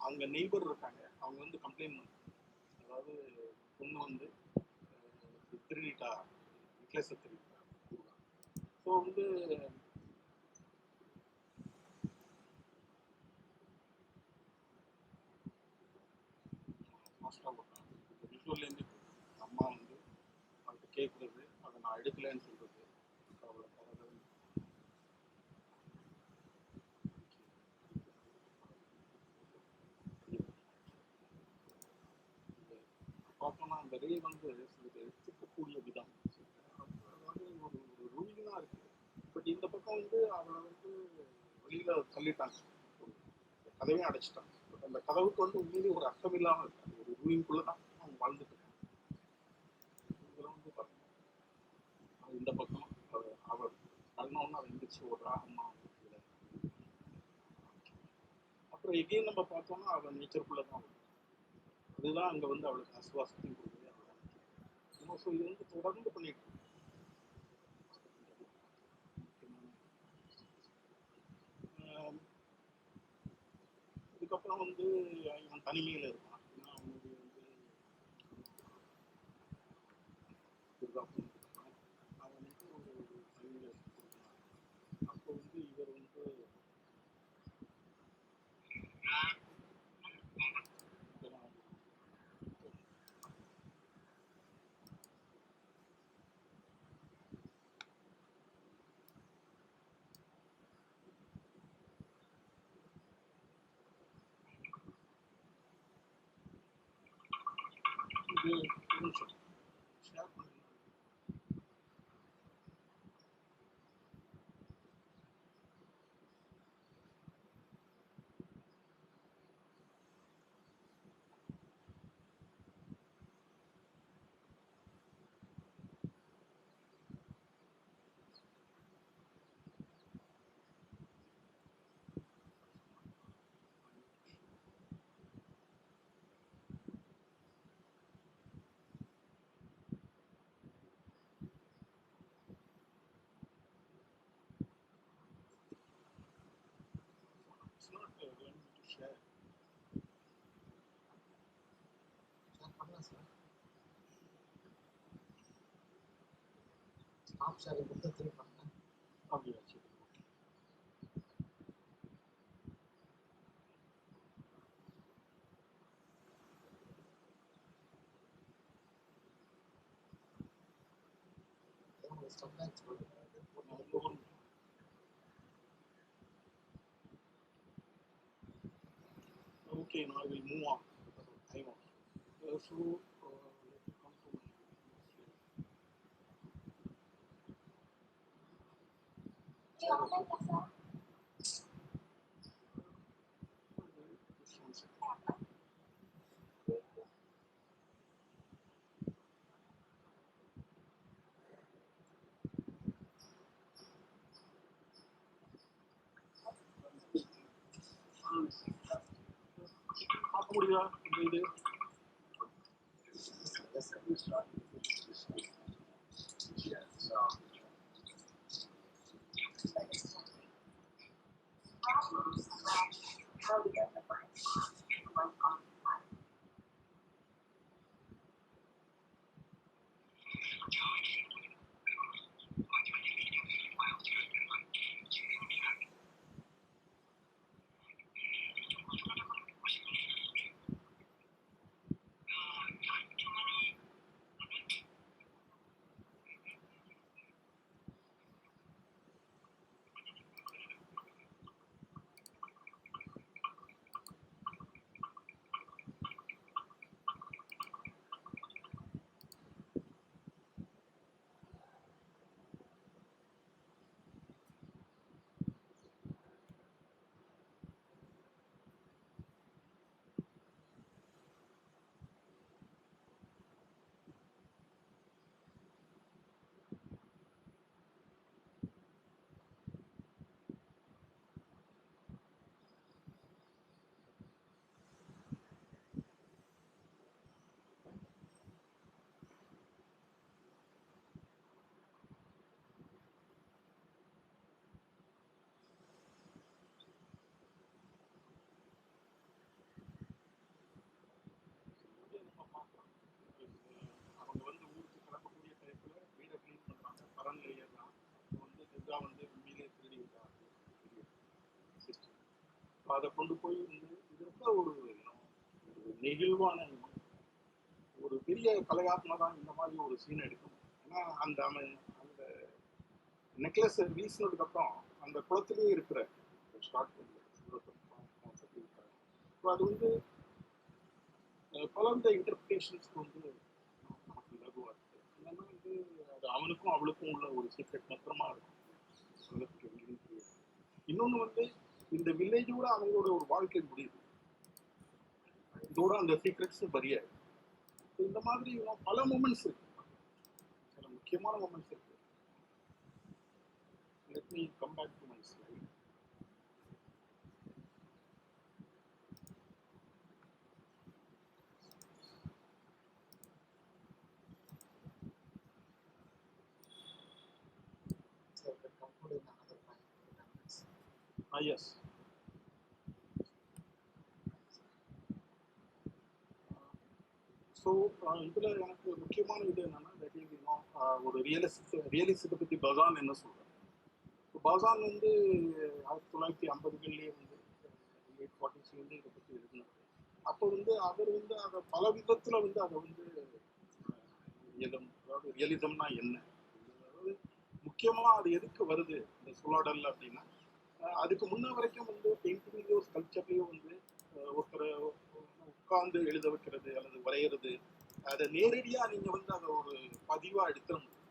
அவங்க நெய்பர் இருக்காங்க, அவங்க வந்து கம்ப்ளைண்ட் பண்ணுறாங்க. அதாவது பொண்ணு வந்து திருடிட்டா, நெக்லஸை திருடிட்டா. ஸோ வந்து விஷுவல்லேருந்து அம்மா வந்து அவர்கிட்ட கேட்குறது, அதை நான் எடுக்கலைன்னு சொல்றது, அவளை பார்த்தோம்னா அந்த ரே வந்து இது எடுத்துக்கக்கூடிய விதம் அதாவது ஒரு ரூலிங்காக இருக்குது. பட் இந்த பக்கம் வந்து அவளை வந்து வெளியில் தள்ளிட்டாங்க, கதவையும் அடைச்சிட்டாங்க. பட் அந்த கதவுக்கு வந்து உண்மையிலேயே ஒரு அர்த்தம் இல்லாம இருக்கு. அது ஒரு ரூமிங்குள்ள தான் அவங்க வாழ்ந்துட்டு இருக்காங்க. இதுல வந்து பாத்தீங்கன்னா, அது இந்த பக்கம் அவர் தள்ளனோன்னு அவன் எந்திரிச்சு ஓடுறா, அம்மா வந்து கீழே. அப்புறம் எகெயின் நம்ம பார்த்தோம்னா அவன் நேச்சருக்குள்ள தான் வருவான். அதுதான் அங்க வந்து அவளுக்கு ஆசுவாசத்தையும் கொடுக்குது. ஸோ இது வந்து தொடர்ந்து பண்ணிட்டு இருக்கு. ஆஹ் இதுக்கப்புறம் வந்து அவன் தனிமையில இருப்பான். ஏன்னா அவனுக்கு வந்து துர்காப்புன்னு இருக்கான். அவன் வந்து ஒரு தனிமையில இருக்கான். அப்போ வந்து இவர் வந்து இது ஒரு நிமிஷம் ஷேர் பண்ணி it's not going to share. Share பண்ணலாம் சார். ஸ்டாப் ஷேரிங் கொடுத்து திரும்பி பண்ணேன். அப்படியா சரி. உங்களுக்கு ஸ்டப் பேக் சொல்லுங்க. நான் வந்து ஒரு okay, now I will move on because of time also. So, let me come to my just one second. பார்க்க முடியுதா இந்த இது? Yes sir. நம்ம பார்க்கலாம். அவங்க வந்து ஊருக்கு கிளம்பக்கூடிய டயத்துல வீடை க்ளீன் பண்றாங்க, பரன்ல ஏறுறான். அப்போ வந்து துர்கா வந்து உண்மையிலே திருடி விட்டாங்க. அதை கொண்டு போய் வந்து இது ரொம்ப ஒரு நெகிழ்வான ஒரு பெரிய கலையாத்மா தான் இந்த மாதிரி ஒரு சீன் எடுக்கணும். ஏன்னா அந்த அவன் அந்த நெக்லஸ் வீசினதுக்கு அப்புறம் அந்த குளத்திலேயே இருக்கிற ஸ்டார்ட் ஸோ அது வந்து பல இன்டர்பிரேஷன்ஸ்க்கு வந்து நமக்கு இலகுவா இருக்கு. என்னன்னா வந்து அது அவனுக்கும் அவளுக்கும் உள்ள ஒரு சீக்ரெட் மாத்திரமா இருக்கும். உலகத்துக்கு வெளியிலும் தெரியாது. இன்னொன்று வந்து இந்த வில்லேஜோட அவங்களோட ஒரு வாழ்க்கை முடியுது. இதோட அந்த சீக்ரெட்ஸும் பரியாது. இந்த மாதிரி பல மூமெண்ட்ஸ் இருக்கு, சில முக்கியமான மூமெண்ட்ஸ் இருக்கு. Let me come back to my slide. So we can conclude in another 5 minutes. Yes. So இதில் எனக்கு முக்கியமான இது என்னன்னா தட் இஸ் ஒரு ரியலிசத்தை பற்றி பகான் என்ன சொல்கிறார். ஸோ பகான் வந்து 1950களிலே வந்து 840s இதை பற்றி எழுதினார். அப்போ வந்து அவர் வந்து அதை பல விதத்தில் வந்து அதை வந்து அதாவது ரியலிசம்னா என்ன, அதாவது முக்கியமாக அது எதுக்கு வருது இந்த சொல்லாடல் அப்படின்னா, அதுக்கு முன்ன வரைக்கும் வந்து பெயிண்டிங்லேயோ ஸ்கல்ப்சர்லேயோ வந்து ஒருத்தரை உட்கார்ந்து எழுத வைக்கிறது அல்லது வரைகிறது, அதை நேரடியாக நீங்கள் வந்து அதை ஒரு பதிவாக எடுத்துட முடியும்,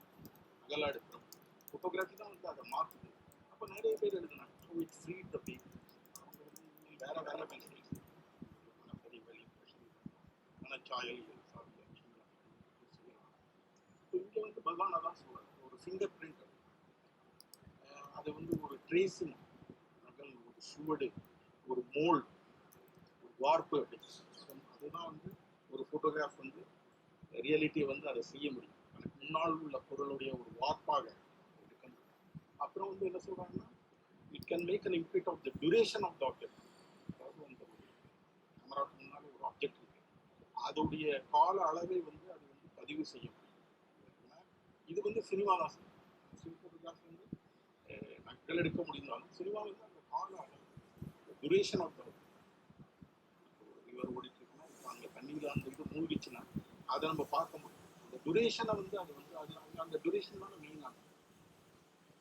நகலாக எடுத்துட முடியும். ஃபோட்டோகிராஃபி தான் வந்து அதை மாற்றுது. அப்போ நிறைய பேர் எழுதுனாங்க. So it's free the page. அவங்க வந்து வேற வேலை பதிவுகள், மனச்சாயல், இங்கே வந்து பகவான் அதான் சொல்றாரு, ஒரு ஃபிங்கர் பிரிண்ட், அது வந்து ஒரு ட்ரேசிங், நகல், ஒரு சுவடு, ஒரு மோல்டு, ஒரு வார்ப்பு அப்படின்னு. அதுதான் வந்து ஒரு ஃபோட்டோகிராஃப் வந்து ரியாலிட்டியை வந்து அதை செய்ய முடியும். எனக்கு முன்னால் உள்ள பொருளுடைய ஒரு வார்ப்பாக எடுக்க முடியும். அப்புறம் வந்து என்ன சொல்றாங்கன்னா, it can make an imprint of the duration of the object. அதாவது அந்த கேமராவுக்கு முன்னால் ஒரு ஆப்ஜெக்ட் இருக்கு, அதோடைய கால அளவை வந்து அது வந்து பதிவு செய்ய முடியும். இது வந்து சினிமா தான். ஃபோட்டோகிராஃப் வந்து நகல் எடுக்க முடிந்தாலும் சினிமா வந்து அந்த கால அளவு, டியூரேஷன் ஆஃப் த, ரிவர் ஓடிட்டு இருக்குன்னா இப்போ அங்கே தண்ணியில் அந்த இது மூழ்கிச்சுன்னா அதை நம்ம பார்க்க முடியும். அந்த டியூரேஷனை வந்து அது வந்து அது அந்த டியூரேஷன் தானே மெயினாக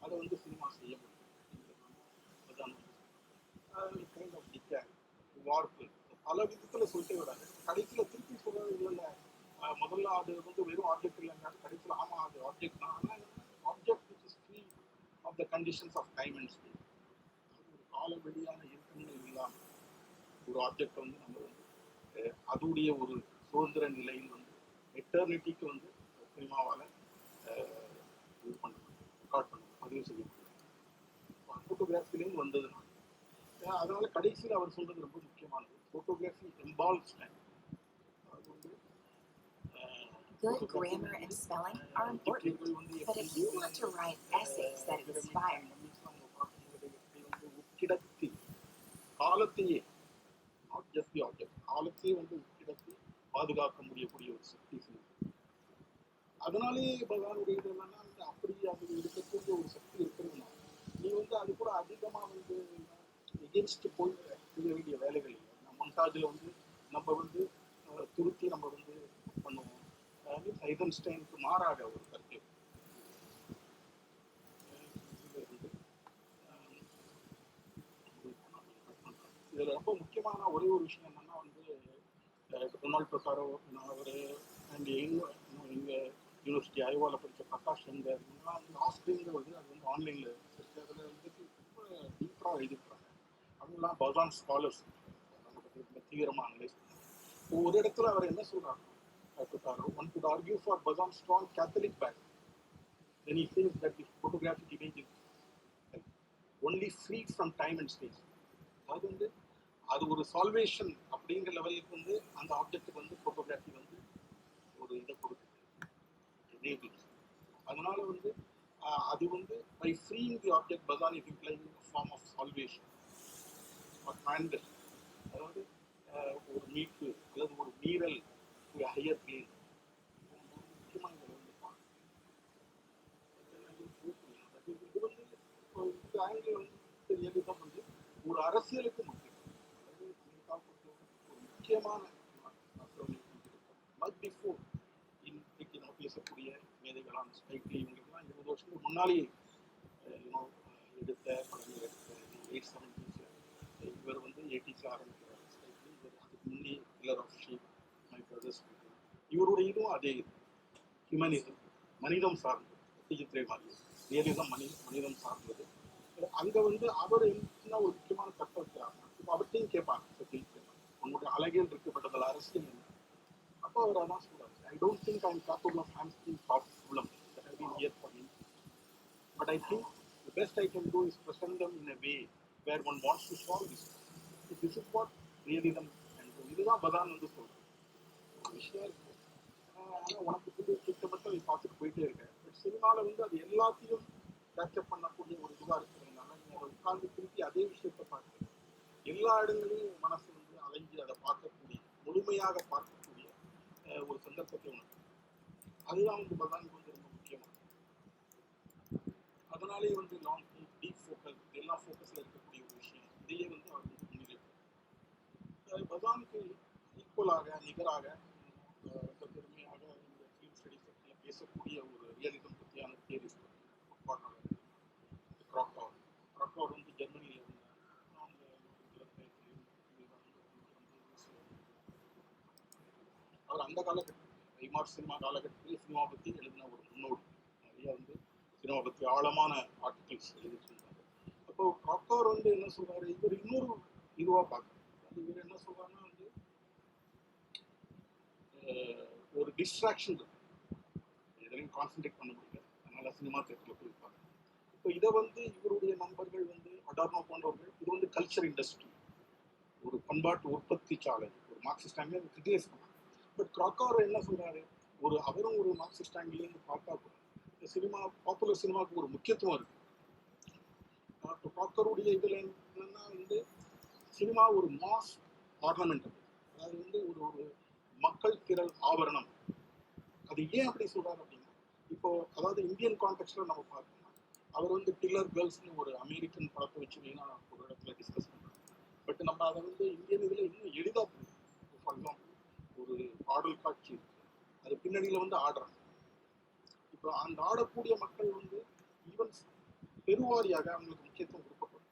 அதை வந்து சினிமா செய்ய முடியும். அதுதான் கைண்ட் ஆஃப் டிக்கேர், வார்ப்பு, பல விதத்தில் சொல்லிட்டே வராது. கடைசியில் திருப்பி சொல்றது இல்லை, முதல்ல அது வந்து வெறும் ஆப்ஜெக்ட் இல்லைங்க, கடைசியில் ஆமாம் அது ஆப்ஜெக்ட் தான். ஆனால் object which is free of the conditions of time and space. ஒரு கால வெளியான இயக்கங்கள் இல்லாமல் ஒரு ஆப்ஜெக்ட் வந்து நம்ம வந்து அதுடைய ஒரு சுதந்திர நிலையில் வந்து எட்டர்னிட்டிக்கு வந்து சினிமாவால் இது பண்ண முடியும், ரெக்கார்ட் பண்ண முடியும், பதிவு செய்ய முடியும். ஃபோட்டோகிராஃபிலேருந்து வந்ததுனால அதனால கடைசியில் அவர் சொல்றது ரொம்ப முக்கியமானது, ஃபோட்டோகிராஃபி இன்வால்வ்ஸ் டைம். அது வந்து Good grammar and spelling are important, but if you want to write essays that inspire, உட்கிடத்தி காலத்தையே, நாட் ஜஸ்ட் தி ஆப்ஜெக்ட், காலத்தையே வந்து உட்கிடத்தி பாதுகாக்க முடியக்கூடிய ஒரு சக்தி சினிமா. அதனாலே பகவானுடைய இது என்னன்னா, அப்படி அது இருக்கக்கூடிய ஒரு சக்தி இருக்கிறதுனால நீ வந்து அது கூட அதிகமாக வந்து எகென்ஸ்ட் போய் செய்ய வேண்டிய வேலைகள் இல்லை. மொண்டாஜில் வந்து நம்ம வந்து துருத்தி நம்ம வந்து பண்ணுவோம். ஐசன்ஸ்டைனுக்கு மாறாக ஒரு கருத்து இதில் ரொம்ப முக்கியமான ஒரே ஒரு விஷயம் என்னன்னா வந்து டொனால்ட் பிரகாரோ, அவர் அண்ட் எங்கள் யூனிவர்சிட்டி ஐவாவில் படித்த பிரகாஷ் சங்கர், இவங்கெல்லாம் வந்து ஆஸ்திரேலியாங்கிறது அது வந்து ஆன்லைனில் இருக்கு. அதில் வந்து ரொம்ப டீப்பராக எழுதிருக்காங்க. அவங்களாம் பகான் ஸ்காலர்ஸ், நம்ம தீவிரமாக அனலைஸ் பண்ணுறாங்க. ஒரு இடத்துல அவர் என்ன சொல்கிறாங்க, one could argue for Bazan's strong Catholic background. Then he says that the photographic image is only freed from time and space. அது வந்து அது ஒரு சால்வேஷன் அப்படிங்கிற லெவலுக்கு வந்து அந்த ஆப்ஜெக்ட்டுக்கு வந்து ஃபோட்டோகிராஃபி வந்து ஒரு இதை கொடுக்குது. அதனால வந்து அது வந்து by freeing the object Bazin is implying form of salvation or mantle. அதாவது ஒரு மீட்பு அல்லது ஒரு மீறல் ஹையர் பிளேன். முக்கியமாக இதில் வந்து இது வந்து இந்த ஆங்கிள் வந்து ரியலிசம் வந்து ஒரு அரசியலுக்கு முக்கியம். அதாவது ஒரு முக்கியமான மச் பிஃபோர் இன்றைக்கு நம்ம பேசக்கூடிய மேதைகளான ஸ்பைக்லி, இவங்களுக்குலாம் 20 வருஷத்துக்கு முன்னாலேயே எடுத்த படங்கள் எடுத்த 870s, இவர் வந்து 80s ஆரம்பிக்கிறார் ஸ்பைக்லி. இவர் அதுக்கு முன்னே Killer of Sheep, My Brothers, இவருடைய இதுவும் அதே ஹியூமனிசம், மனிதம் சார்ந்தது. டிஜித்ரே மாதிரி ரியலிசம் மனிதம் சார்ந்தது. அங்கே வந்து அவர் என்ன ஒரு முக்கியமான கருத்தை வைக்கிறாங்க. இப்போ அவர்கிட்டையும் கேட்பாங்க, சத்தியம் கேட்பாங்க, உன்னுடைய அழகில் இருக்கு, பட் அதில் அரசியல் இல்லை. அப்போ அவர் அதான் சொல்றாரு, I don't think I am capable of handling problem that have been here for me, but I think the best I can do is present them in a way where one wants to solve this. This is what realism and இதுதான் பதான் வந்து சொல்றேன். ஒரு விஷயம் இருக்கு, ஆனால் உனக்கு திட்டமிட்டு அதை பார்த்துட்டு போயிட்டே இருக்கேன். பட் சினிமாவில் வந்து அது எல்லாத்தையும் கேப்சர் பண்ணக்கூடிய ஒரு இதுவாக இருக்கிறதுனால நீங்கள் அதை உட்கார்ந்து திருப்பி அதே விஷயத்தை பார்த்து எல்லா இடங்களையும் மனசு வந்து அலைஞ்சு அதை பார்க்கக்கூடிய, முழுமையாக பார்க்கக்கூடிய ஒரு சந்தர்ப்பத்தை உனக்கு, அதுதான் வந்து பதானுக்கு வந்து ரொம்ப முக்கியமானது. அதனாலேயே வந்து லாங் டீப் ஃபோக்கஸ், எல்லா ஃபோக்கஸில் இருக்கக்கூடிய ஒரு விஷயம், இதையே வந்து அவர் வந்து முன்னிலைப்படுத்தும். பதானுக்கு ஈக்குவலாக நிகராக ரொம்ப பெருமையாக இந்த ஃபிலிம் ஸ்டடிஸ் பற்றியில் பேசக்கூடிய ஒரு ரியலிசம் பற்றியான தியரிஸ் க்ராக்கோவர் வந்து ஜெர்மனியில் இருந்தார். அவர் அந்த காலகட்டத்தில் வைமார் சினிமா காலகட்டத்தில் சினிமா பற்றி எழுதின ஒரு முன்னோடி, நிறைய வந்து சினிமா பற்றி ஆழமான ஆர்டிகிள்ஸ் எழுதிட்டு. அப்போ க்ராக்கோவர் வந்து என்ன சொல்றாரு, இவர் இன்னொரு இதுவாக பார்க்குறாரு. இவர் என்ன சொல்றாருன்னா வந்து ஒரு டிஸ்ட்ராக்ஷன் இருக்கு, எதுலையும் கான்சென்ட்ரேட் பண்ண முடியல, அதனால சினிமா தேட்டரில் போயிருப்பாங்க. இப்போ இதை வந்து இவருடைய நண்பர்கள் வந்து அடார்னோ போன்றவர்கள் இது வந்து கல்ச்சர் இண்டஸ்ட்ரி, ஒரு பண்பாட்டு உற்பத்தி சாலை, ஒரு மார்க்சிஸ்ட் ஆங்கிள் கிரிட்டிசைஸ் பண்ணாங்க. பட் க்ராக்கோவர் என்ன சொல்றாரு, அவரும் ஒரு மார்க்சிஸ்ட் ஆங்கிலேருந்து பார்த்தா கூட இந்த சினிமா, பாப்புலர் சினிமாவுக்கு ஒரு முக்கியத்துவம் இருக்கு. க்ராக்கருடைய இதில் என்னன்னா வந்து சினிமா ஒரு மாஸ் ஆர்னமெண்ட், அதாவது வந்து ஒரு மக்கள் திரள் ஆவரணம். அது ஏன் அப்படி சொல்றாரு அப்படின்னா, இப்போ அதாவது இந்தியன் கான்டெக்ட்ல நம்ம பார்த்தோம்னா அவர் வந்து கில்லர் கேர்ள்ஸ்னு ஒரு அமெரிக்கன் படத்தை வச்சு மெயினா ஒரு இடத்துல டிஸ்கஸ் பண்றாரு. பட் நம்ம அதை வந்து இந்தியன் இதில் இன்னும் எளிதாக போகும். ஃபார் எக்ஸாம்பிள் ஒரு பாடல் காட்சி இருக்கு, அது பின்னணியில வந்து ஆடுறாங்க. இப்போ அந்த ஆடக்கூடிய மக்கள் வந்து ஈவன் பெருவாரியாக அவங்களுக்கு முக்கியத்துவம் கொடுக்கப்படும்.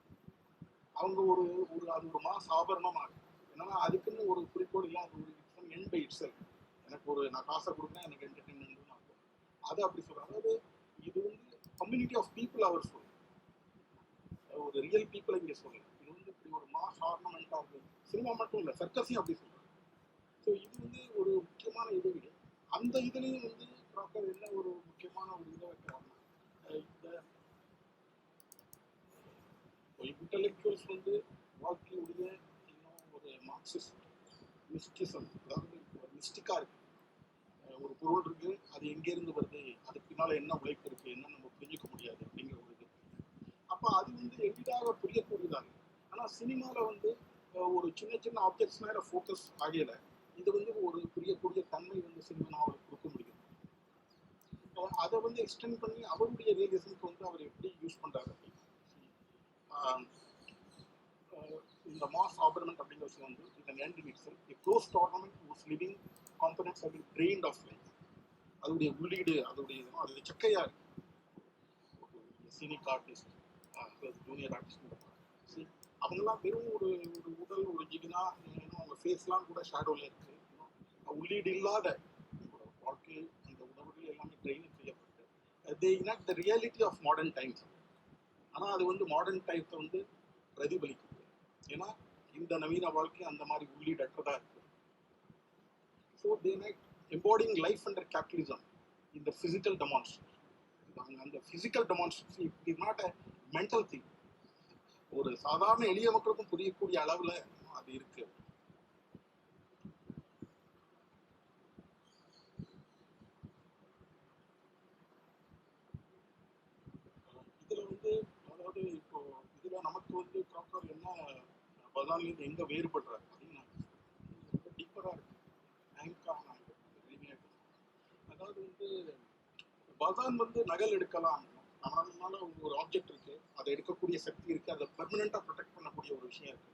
அவங்க ஒரு ஒரு அது ஒரு மாஸ் ஆபரணமாக இருக்கு. ஏன்னா அதுக்குன்னு ஒரு குறிக்கோள் இல்லை, அது ஒரு என் பை இட்ஸ் செல்ஃப். எனக்கு ஒரு நான் காசை கொடுக்குறேன், எனக்கு என்டர்டைன்மெண்ட் அதை அப்படி சொல்றாங்க. அதாவது இது வந்து கம்யூனிட்டி ஆஃப் பீப்புள் அவர் சொல்லுங்க, ஒரு ரியல் பீப்புள் இங்கே சொல்லுங்க. இது வந்து இப்படி ஒரு மாஸ் ஆர்னமெண்ட்டாக இருக்குது. சினிமா மட்டும் இல்லை, சர்க்கஸையும் அப்படி சொல்றாங்க. ஸோ இது வந்து ஒரு முக்கியமான இடைவெளி. அந்த இதுலேயும் வந்து ப்ராப்பர் என்ன ஒரு முக்கியமான ஒரு இதை வைக்கிறாங்கன்னா, இந்த இன்டலெக்சுவல்ஸ் வந்து வாழ்க்கையுடைய இன்னும் ஒரு மார்க்சிஸ்ட் மிஸ்டிசம், அதாவது மிஸ்டிக்காக இருக்கு. ஒரு பொருள் இருக்கு, அது எங்கேருந்து வருது, அதுக்கு பின்னால் என்ன உழைப்பு இருக்கு, என்ன நம்ம புரிஞ்சிக்க முடியாது அப்படிங்கிற ஒரு இது. அப்போ அது வந்து எளிதாக புரியக்கூடியதாக. ஆனால் சினிமாவில் வந்து ஒரு சின்ன சின்ன ஆப்ஜெக்ட்ஸ் மேலே ஃபோக்கஸ் ஆகலை. இது வந்து ஒரு புரியக்கூடிய தன்மை வந்து சினிமாவில் கொடுக்க முடியும். அதை வந்து எக்ஸ்டெண்ட் பண்ணி அவருடைய ரியலிசம்க்கு வந்து அவர் எப்படி யூஸ் பண்ணுறாரு அப்படின்னு இந்த மாஸ் ஆர்னமெண்ட் அப்படிங்கிற விஷயம் வந்து இந்த end itself a closed ornament whose living components have been drained of life. அதோடைய உள்ளீடு, அதோடைய அது சக்கையா இருக்கு. சீனிக் ஆர்டிஸ்ட், ஜூனியர் ஆர்டிஸ்ட், அவங்கெல்லாம் வெறும் ஒரு உடல், ஒரு ஜிகினா, அவங்க ஃபேஸ்லாம் கூட ஷேடோவில் இருக்கு. உள்ளீடு இல்லாத வாழ்க்கை, அந்த உணவுகள் எல்லாமே ட்ரெயின் செய்யப்பட்டு they enact the reality of modern times. ஆனால் அது வந்து மாடர்ன் டைம்ஸை வந்து பிரதிபலிக்குது. ஏன்னா இந்த நவீன வாழ்க்கை அந்த மாதிரி உள்ளீடற்றதாக இருக்கு. So they enact embodying life under capitalism in the physical demonstration. அந்த physical demonstration is not a mental thing. ஒரு சாதாரண எளிய மக்களுக்கும் புரியக்கூடிய அளவில் அது இருக்கு. இதுல வந்து அதாவது இப்போ இதுல நமக்கு வந்து ப்ராப்பர் என்ன பதான்லேருந்து எங்க வேறுபடுறாரு அப்படின்னு ரொம்ப டீப்பரா இருக்கு. அதாவது வந்து பதான் வந்து நகல் எடுக்கலாம், நம்மளால ஒரு ஆப்ஜெக்ட் இருக்கு, அதை எடுக்கக்கூடிய சக்தி இருக்கு, அதை பெர்மனண்டா ப்ரொடெக்ட் பண்ணக்கூடிய ஒரு விஷயம் இருக்கு.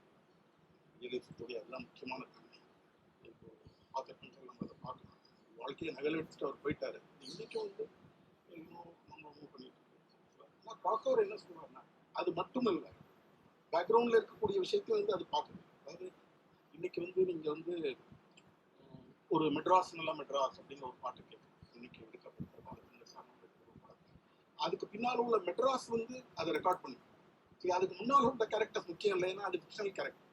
எழுத்துடைய அதெல்லாம் முக்கியமான தன்மை. இப்போ பார்த்துட்டு நம்ம அதை பார்க்கலாம். வாழ்க்கையை நகல் எடுத்துட்டு அவர் போயிட்டாரு. இன்னைக்கும் வந்து இன்னும் நம்ம மூவ் பண்ணிட்டு இருக்கோம். க்ராக்கோவர் என்ன சொல்றாருன்னா, அது மட்டும் இல்லை, பேக்ரவுண்ட்ல இருக்கக்கூடிய விஷயத்தையும் வந்து அது பார்க்கணும். அதாவது இன்னைக்கு வந்து நீங்க வந்து ஒரு மெட்ராஸ் நல்ல மெட்ராஸ் அப்படிங்கிற ஒரு பாட்டு கேட்கும். இன்னைக்கு எடுக்கப்பட்ட அதுக்கு பின்னால் உள்ள மெட்ராஸ் வந்து அதை ரெக்கார்ட் பண்ணும். சரி, அதுக்கு முன்னால் உள்ள கேரக்டர்ஸ் முக்கியம் இல்லை, ஏன்னா அது ஃபிக்ஷனல் கேரக்டர்.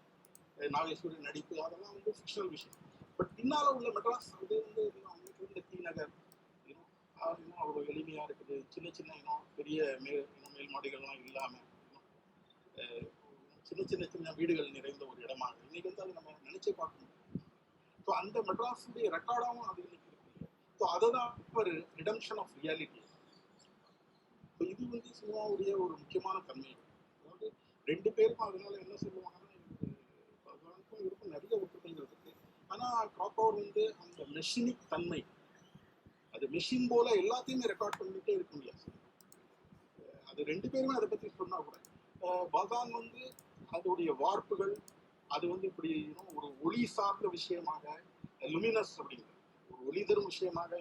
நாகேஸ்வரன் நடிப்பு அதெல்லாம் வந்து ஃபிக்ஷனல் விஷயம். பட் பின்னால உள்ள மெட்ராஸ் அது வந்து அவங்களுக்கு வந்து டி நகர் இன்னும் அவ்வளோ எளிமையா இருக்குது. சின்ன சின்ன பெரிய மேல் மாடிகள்லாம் இல்லாம சின்ன சின்ன சின்ன வீடுகள் நிறைந்த ஒரு இடமா இன்னைக்கு வந்து அதை நம்ம நினைச்சே பார்க்க முடியும். ஸோ அந்த மெட்ராஸுடைய ரெக்கார்டாகவும் அது இன்னைக்கு இருக்கு. ஸோ அதுதான் ஒரு ரிடம்ஷன் ஆஃப் ரியாலிட்டி. ஸோ இது வந்து சினிமாவுடைய ஒரு முக்கியமான தன்மை. அதாவது ரெண்டு பேருக்கும் அதனால என்ன சொல்லுவாங்கன்னா இருக்கும் நிறைய ஒற்றுமைகள் இருக்கு. ஆனா க்ராப்பவர் வந்து அந்த மெஷினிக் தன்மை, அது மெஷின் போல எல்லாத்தையுமே ரெக்கார்ட் பண்ணிட்டே இருக்க முடியாது. அது ரெண்டு பேருமே அதை பத்தி சொன்னா கூட பகான் வந்து அதோடைய வார்ப்புகள் அது வந்து இப்படி ஒரு ஒளி சார்ந்த விஷயமாக லுமினஸ் அப்படிங்கிற ஒரு ஒளி தரும் விஷயமாக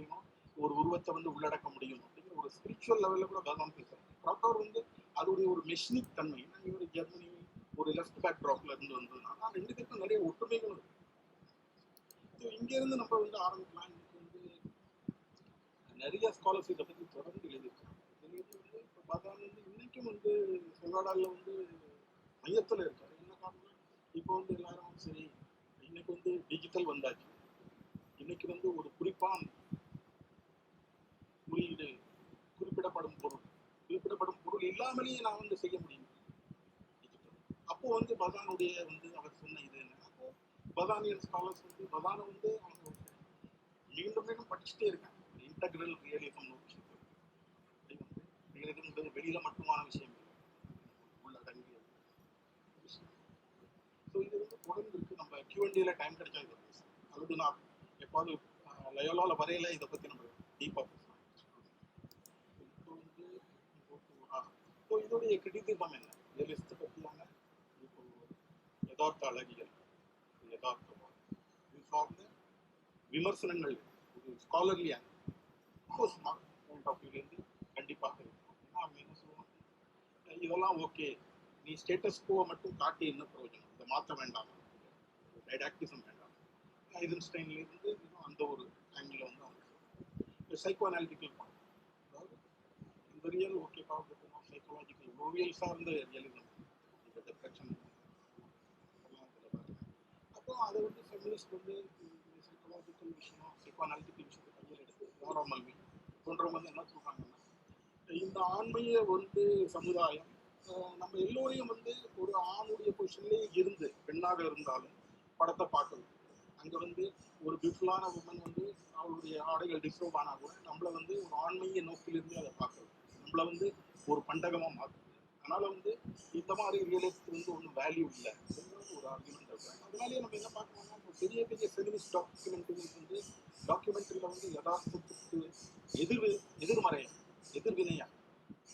ஒரு உருவத்தை வந்து உள்ளடக்க முடியும் அப்படிங்கிற ஒரு ஸ்பிரிச்சுவல் லெவலில் கூட பகான் பேசுறாங்க. ப்ராப்பர் வந்து அதோடைய ஒரு மெஷினிக் தன்மை. ஒரு ஜெர்மனி ஒரு லெஃப்ட் பேக் ட்ராப்ல இருந்து வந்ததுனால ரெண்டு பேருக்கும் நிறைய ஒற்றுமைகளும் இருக்கு. ஸோ இங்க இருந்து நம்ம வந்து ஆரம்பிக்கலாம். இன்னைக்கு வந்து நிறைய ஸ்காலர்ஸ் இதை பத்தி தொடர்ந்து எழுதியிருக்காங்க. பகான் வந்து இன்னைக்கும் வந்து செவ்வாடால வந்து மையத்தில் இருக்காரு. என்ன காரணம், இப்போ வந்து எல்லாரும் சரி இன்னைக்கு வந்து டிஜிட்டல் வந்தாச்சு. இன்னைக்கு வந்து ஒரு குறிப்பான குறியீடு குறிப்பிடப்படும் பொருள் இல்லாமலேயே நான் வந்து செய்ய முடியும் டிஜிட்டல். அப்போ வந்து பகானுடைய வந்து அவர் சொன்ன இது என்ன, அப்போ பகானியன் ஸ்காலர்ஸ் வந்து பகானை வந்து அவங்க மீண்டும் மீண்டும் படிச்சுட்டே இருக்காங்க. இன்டெக்ரல் ரியலிசம் ரியலிசம் வெளியில மட்டுமான விஷயம் இல்லை, உள்ளடங்கிய விஷயம். ஸோ இது வந்து தொடர்ந்து இருக்கு. நம்ம Q&Aல டைம் கிடைச்சா இதை பேசலாம். அல்லது நான் எப்பாவது லயோலால வரையில இதை பத்தி நம்ம டீப்பா பேசலாம். இப்போ இதோடைய கிரிட்டிசிசம் என்ன, ரியலிஸ்ட் பத்தியான இப்போ யதார்த்த அழகியல், யதார்த்தம் இது சார்ந்த விமர்சனங்கள் ஒரு ஸ்காலர்லி பாயிண்ட் ஆஃப் வியூலேருந்து கண்டிப்பாக இருக்கும். ஏன்னா அவங்க என்ன சொல்லுவாங்க, இதெல்லாம் ஓகே, நீ ஸ்டேட்டஸ் கோவை மட்டும் காட்டி என்ன பிரயோஜனம், இதை மாற்ற வேண்டாம், டைடாக்டிசம் வேண்டாம். ஐசன்ஸ்டைன்லேருந்து அந்த ஒரு ஆங்கிள் வந்து அவங்க சைக்கோ அனாலிட்டிக்கல் பார்க்கணும். அதாவது இந்த ரியல் ஓகே பார்க்கணும், சைக்காலஜிக்கல் ஓவியல் சார்ந்த ரியலிசம், இந்த டிப்ரெஷன் அதெல்லாம் இதில் வருது. அப்புறம் அதை வந்து ஃபெமினிஸ்ட் வந்து சைக்காலஜிக்கல் விஷயம், சைக்கோ அனாலிட்டிக்கல் விஷயத்தை கையில் எடுத்து தாராமல்வி போன்றவங்க வந்து என்ன சொல்றாங்கன்னா, இந்த ஆண்மையை வந்து சமுதாயம் நம்ம எல்லோரையும் வந்து ஒரு ஆணுடைய பொசிஷன்லேயே இருந்து பெண்ணாக இருந்தாலும் படத்தை பார்க்கணும். அங்கே வந்து ஒரு பியூட்டிஃபுல்லான உமன் வந்து அவளுடைய ஆடைகள் டிஸ்டர்ப் ஆனால் கூட நம்மளை வந்து ஒரு ஆண்மையை நோக்கிலிருந்து அதை பார்க்கணும், நம்மளை வந்து ஒரு பண்டகமாக மாற்றணும். அதனால வந்து இந்த மாதிரி ரியலிஸ்ட் வந்து ஒன்றும் வேல்யூ இல்லை ஒரு ஆர்குமெண்ட் இருக்கிறாங்க. அதனாலேயே நம்ம என்ன பார்க்கணும்னா, பெரிய பெரிய ஃபெமினிஸ்ட் டாக்குமெண்ட்ரிஸ் வந்து டாக்குமெண்ட்ரியில் வந்து யதார்த்தத்துக்கு எதிர்மறையா எதிர்வினையா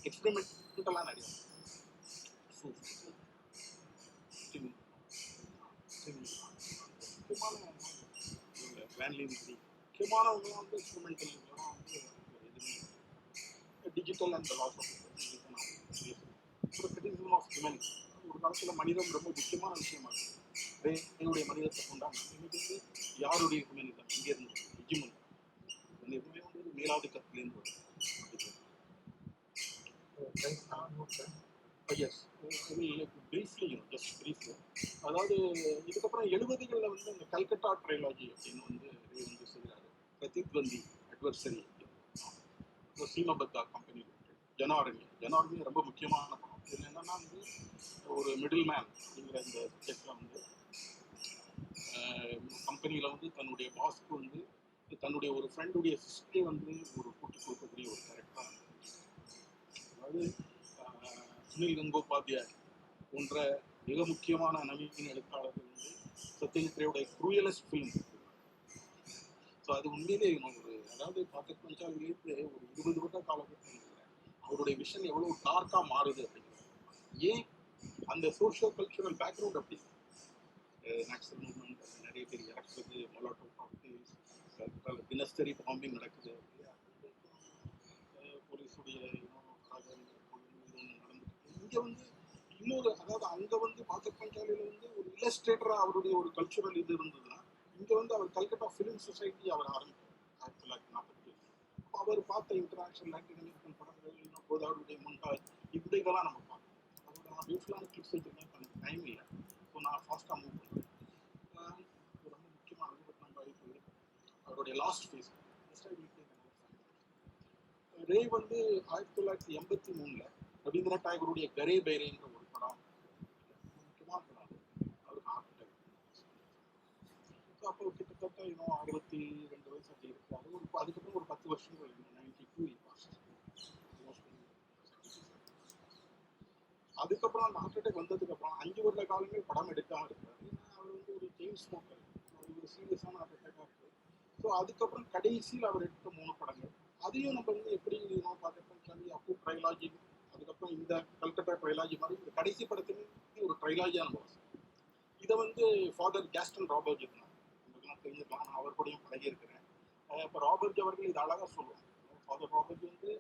எக்ஸ்பெரிமெண்டெல்லாம் நிறைய முக்கியமானவங்களாம் வந்து experimental digital and loss of criticism of humanity. ஒரு காலத்தில் மனிதம் ரொம்ப முக்கியமான விஷயமா இருக்குது. என்னுடைய மனிதத்தை கொண்டாங்க. இன்னைக்கு வந்து யாருடைய ஹியூமனிசம் இங்கேருந்து ஹெஜிமன் எதுவுமே வந்து மேலாதிக்கத்திலேருந்து வருது. அதாவது இதுக்கப்புறம் 70களில் வந்து இந்த கல்கட்டா ட்ரைலாஜி அப்படின்னு வந்து வந்து செய்கிறாரு. பிரதித்வந்தி அட்வர்சரி, சீமபத்தா கம்பெனி, ஜனார்மி ரொம்ப முக்கியமான படம். இதில் என்னன்னா வந்து ஒரு மிடில் மேன் அப்படிங்கிற இந்த சப்ஜெக்டில் வந்து கம்பெனியில் வந்து தன்னுடைய பாஸ்க்கு வந்து தன்னுடைய ஒரு ஃப்ரெண்டுடைய சிஸ்டரே வந்து ஒரு கூட்டி கொடுக்கக்கூடிய ஒரு கேரக்டராக. அதாவது சுனில் கங்கோபாத்யாய் போன்ற மிக முக்கியமான நவீன எழுத்தாளர்கள் வந்து சத்யஜித்ரேயோட க்ரூயலஸ்ட் ஃபிலிம். ஸோ அது உண்மையிலே ஒரு அதாவது பாக்கெட் பஞ்சாலிலேருந்து ஒரு 20 வருட காலகட்டத்தில் அவருடைய விஷன் எவ்வளோ டார்க்காக மாறுது அப்படிங்கிறது. ஏன் அந்த சோஷியோ கல்ச்சுரல் பேக்ரவுண்ட் அப்படி நேச்சுரல் மூவ்மெண்ட் நிறைய பேர் இறக்குறது, மொலாட்டோ காக்டெயில்ஸ், தினசரி பாம்பிங் நடக்குது, போலீஸுடைய நடந்துட்டு இங்கே வந்து இன்னொரு அதாவது அங்கே வந்து பாக்கெட் பஞ்சாலியில் வந்து ஒரு இல்லஸ்ட்ரேட்டராக அவருடைய ஒரு கல்ச்சுரல் இது இருந்ததுன்னா இங்கே வந்து அவர் கல்கட்டா ஃபிலிம் சொசைட்டி அவர் ஆரம்பித்தார் 1947. அப்போ அவர் பார்த்த இன்டர்நேஷனல் லாட்டின் அமெரிக்கன் படங்கள், இன்னும் கோதாவருடைய முன்டாஜ், இதெல்லாம் நம்ம பார்க்கணும். அதோட நான் பியூட்டிஃபுல்லான கிளிப்ஸ் வச்சுருக்கேன், எனக்கு டைம் இல்லை. ஸோ நான் ஃபாஸ்ட்டாக மூவ் பண்ணுறேன். அவருடைய லாஸ்ட் ஃபேஸ். ரே வந்து 1983 ரவீந்திரநாத் டாகூருடைய கரே பைரேங்கிற ஒரு படம் முக்கியமான படம். அவருக்கு ஹார்ட் அட்டாக். அப்போ கிட்டத்தட்ட இன்னும் 62 வயசு அப்படி இருக்காரு. அதுக்கப்புறம் ஒரு 10 வருஷங்கள் 92 அதுக்கப்புறம் அந்த ஹார்ட் அட்டாக் வந்ததுக்கு அப்புறம் 5 வருட காலமே படம் எடுக்காம இருக்காரு. அவர் வந்து ஒரு செயின் ஸ்மோக்கர், ஒரு சீரியஸான ஹார்ட் அட்டாக்காக இருக்கு. ஸோ அதுக்கப்புறம் கடைசியில் அவர் எடுத்த 3 படங்கள், அதையும் நம்ம வந்து எப்படி பார்த்தோம், அப்போ ட்ரைலாஜி, அதுக்கப்புறம் இந்த கல்கட்டா ட்ரைலாஜி மாதிரி இந்த கடைசி படத்துக்கு ஒரு ட்ரைலாஜியாக நம்ம இதை வந்து ஃபாதர் கேஸ்டன் ராபர்ட் இருந்தார். நமக்குலாம் தெரிஞ்சுக்கலாம், நான் அவர் கூடயும் பழகி இருக்கிறேன். இப்போ ராபர்ட் அவர்கள் இது அழகாக சொல்லுவாங்க. ஃபாதர் ராபர்ட் வந்து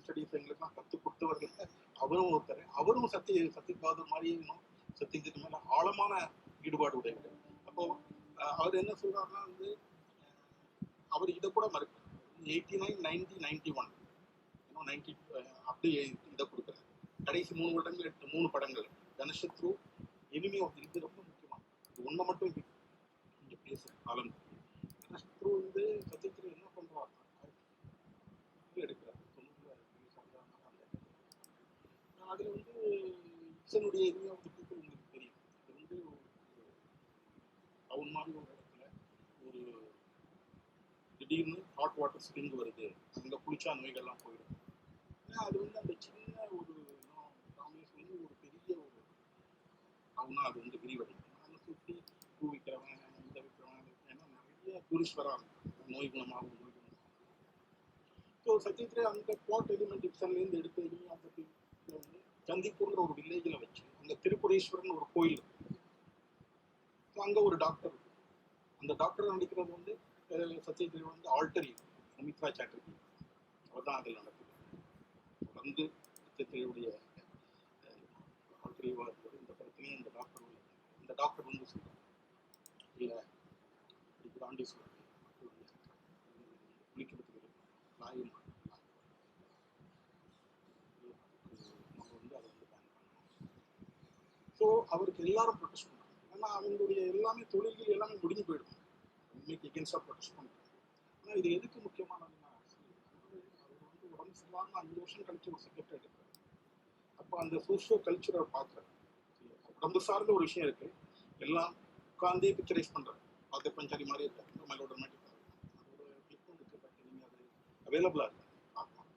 ஸ்டடீஸ் எங்களுக்குலாம் கற்றுக் கொடுத்தவர்கள் அவரும் ஒருத்தர். அவரும் சத்தியபாதர் மாதிரியும் சத்தியத்துக்கு மேலே ஆழமான ஈடுபாடு உடையவர். அப்போ அவர் என்ன சொல்றாருன்னா வந்து அவர் இதை கூட மறுக்கிறார். 89, 90, 91 90 அப்படியே இதை கொடுக்குறாரு. கடைசி 3 வருடங்கள் எடுத்த 3 படங்கள் கணேசத்ரு, எனிமி ஆஃப் இது ரொம்ப முக்கியமான இது ஒன்றை மட்டும் இங்கே பேசுகிற காலம். கணேசத்ரு வந்து சத்தியத்தில் என்ன பண்ணுவார் எடுக்கிறார். அதில் வந்து இசனுடைய எனிமி ஆஃப் பீப்புள் உங்களுக்கு தெரியும். அது வந்து டவுன் மாதிரி ஒரு இடத்துல ஒரு திடீர்னு ஹாட் வாட்டர் ஸ்ப்ரிங் வருது, அங்கே குளிச்சா நோய்கள்லாம் போயிடும். ஏன்னா அது வந்து அந்த சின்ன ஒரு ராமேஸ் வந்து ஒரு பெரிய ஒரு டவுனாக அது வந்து விரிவடையும். அதை சுற்றி பூ விற்கிறவன், இந்த விற்கிறவன், ஏன்னா நிறைய டூரிஸ்ட் வராங்க, நோய் குணமாகும். ஸோ சத்தியத்தில் அந்த பிளாட் எலிமெண்ட் இப்சன்லேருந்து எடுத்து எதுவுமே அந்த வந்து சந்திப்பூர்ன்ற ஒரு வில்லேஜில் வச்சு அங்கே திருப்புரேஸ்வரன் ஒரு கோயில் இருக்கு. அங்கே ஒரு டாக்டர், அந்த டாக்டர் நடிக்கிறது வந்து சத்யஜித் வந்து ஆல்டரி சுமித்ரா சாட்டர்ஜி அவர் தான் அதில் நடக்குது. தொடர்ந்து சத்யஜித்துடைய ஆல்டரிவாக இருக்கிறது. இந்த படத்துலையும் இந்த டாக்டர் வந்து சொல்கிறார், இல்லை இப்படி ஆண்டி சொல்கிறார், குளிக்கிறதுக்கு நாயும் நம்ம வந்து அதை வந்து பேன் பண்ணணும். ஸோ அவருக்கு எல்லாரும் ப்ரொடெஸ்ட் பண்ணுறாங்க. ஏன்னா அவங்களுடைய எல்லாமே தொழில்கள் எல்லாமே முடிஞ்சு போயிடும். இன்னைக்கு எகென்ஸ்டாக ப்ரொடெஸ்ட் பண்ணுறாங்க. ஆனால் இது எதுக்கு முக்கியமானதுன்னா, அவர் வந்து உடம்பு சரியில்லாமல் 5 வருஷம் கழிச்சு ஒரு செக்ரட்டரி எடுக்கிறார். அப்போ அந்த சோஷியோ கல்ச்சுரல் பார்க்குறாரு. உடம்பு சார்ந்த ஒரு விஷயம் இருக்கு, எல்லாம் உட்காந்தே பிக்சரைஸ் பண்ணுறாரு. பார்த்து பஞ்சாரி மாதிரி இருக்காரு, மகளோட மாதிரி இருக்காரு. அதோட கிளிப்பும் இருக்கு, பட் நீங்கள் அது அவைலபிளாக இருக்கு பார்க்கலாம்.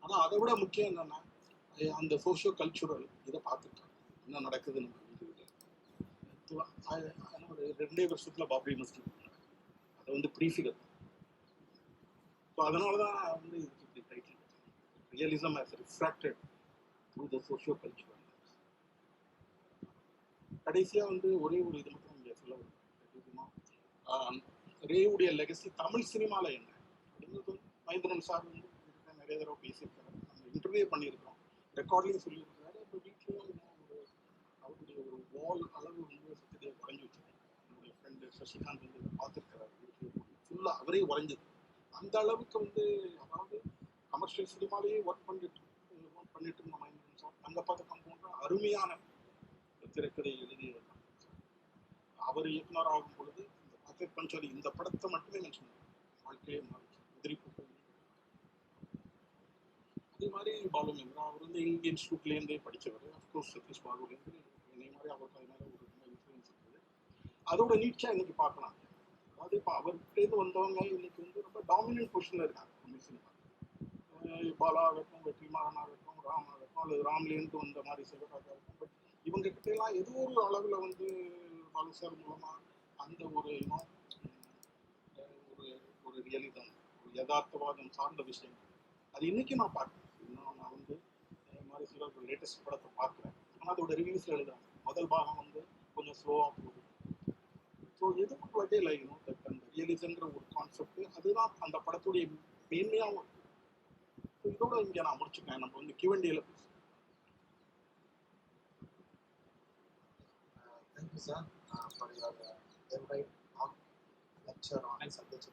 ஆனால் அதை விட முக்கியம் என்னன்னா அந்த சோஷியோ கல்ச்சுரல் இதை பார்த்துருக்காரு, என்ன நடக்குது நம்ம ஒரு 2 வருஷத்துல பாபரி மஸ்ஜித் அதை வந்து ப்ரீஃபிகர். ஸோ அதனால தான் வந்து இதுக்கு இப்படி title realism as refracted through the socio cultural. கடைசியாக வந்து ஒரே ஒரு இது மட்டும் இங்கே சொல்ல வரும், ரேவுடைய லெகசி தமிழ் சினிமாவில் என்ன அப்படிங்கிறது மகேந்திரன் சார் வந்து நிறைய தடவை பேசியிருக்காரு, நம்ம இன்டர்வியூ பண்ணியிருக்கோம், ரெக்கார்ட்லையும் சொல்லியிருக்காரு. இப்போ வீட்லேயும் ஒரு அவருடைய ஒரு வால் அளவு வந்து சத்தியத்தை குறைஞ்சி வச்சிருக்காரு. என்னுடைய ஃப்ரெண்டு சசிகாந்த் வந்து பார்த்துருக்கிறாரு, ஃபுல்லாக அவரே உறைஞ்சது. அந்த அளவுக்கு வந்து அதாவது கமர்ஷியல் சினிமாலேயே ஒர்க் பண்ணிட்டு இருந்த மகேந்திரன் சார் அங்கே பார்த்த கம்பவுண்டர் அருமையான திரைக்கதை எழுதிய அவர் இயக்குனர் ஆகும் பொழுது இந்த பாக்கெட் பஞ்சாலி இந்த படத்தை மட்டுமே மென்ஷன் வாழ்க்கையே மாறிச்சு. உதிரிப்பூக்கள் அதே மாதிரி பாலுமேந்திரா, அவர் வந்து இந்தியன் இன்ஸ்டியூட்லேருந்தே படித்தவர். அஃப்கோர்ஸ் சதீஷ் பாபுலேருந்து என்னை மாதிரி அவருக்கு அதனால ஒரு இன்ஃப்ளூயன்ஸ் இருக்குது. அதோட நீட்சாக இன்னைக்கு பார்க்கலாம். அதாவது இப்போ அவர்கிட்டேருந்து வந்தவங்க இன்னைக்கு வந்து ரொம்ப டாமினன்ட் பொசிஷனில் இருக்காங்க தமிழ் சினிமா. பாலா ஆகட்டும், வெற்றிமாறன் ஆகட்டும், ராம் ஆகட்டும், அல்லது ராம்லேருந்து வந்த மாதிரி சிவராஜா ஆகட்டும். பட் இவங்க கிட்ட எல்லாம் ஏதோ ஒரு அளவில் வந்து பாலு சார் மூலமாக அந்த ஒரு ஒரு ரியலிசம், ஒரு யதார்த்தவாதம் சார்ந்த விஷயம் அது இன்னைக்கு நான் பார்க்குறேன். இன்னும் நான் வந்து மாதிரி சில ஒரு லேட்டஸ்ட் படத்தை பார்க்குறேன். ஆனால் அதோட ரிவ்யூஸில் எழுதுறாங்க முதல் பாகம் வந்து கொஞ்சம் ஸ்லோவாக போகுது. ஸோ எதுக்கு வட்டே லைனும் அந்த ரியலிசம்ங்கிற ஒரு கான்செப்ட் அதுதான் அந்த படத்துடைய மேன்மையாகவும். ஸோ இதோட இங்கே நான் முடிச்சுக்கேன். நம்ம வந்து Q&A பேசுவோம். Thank you, sir, for your lecture on subject.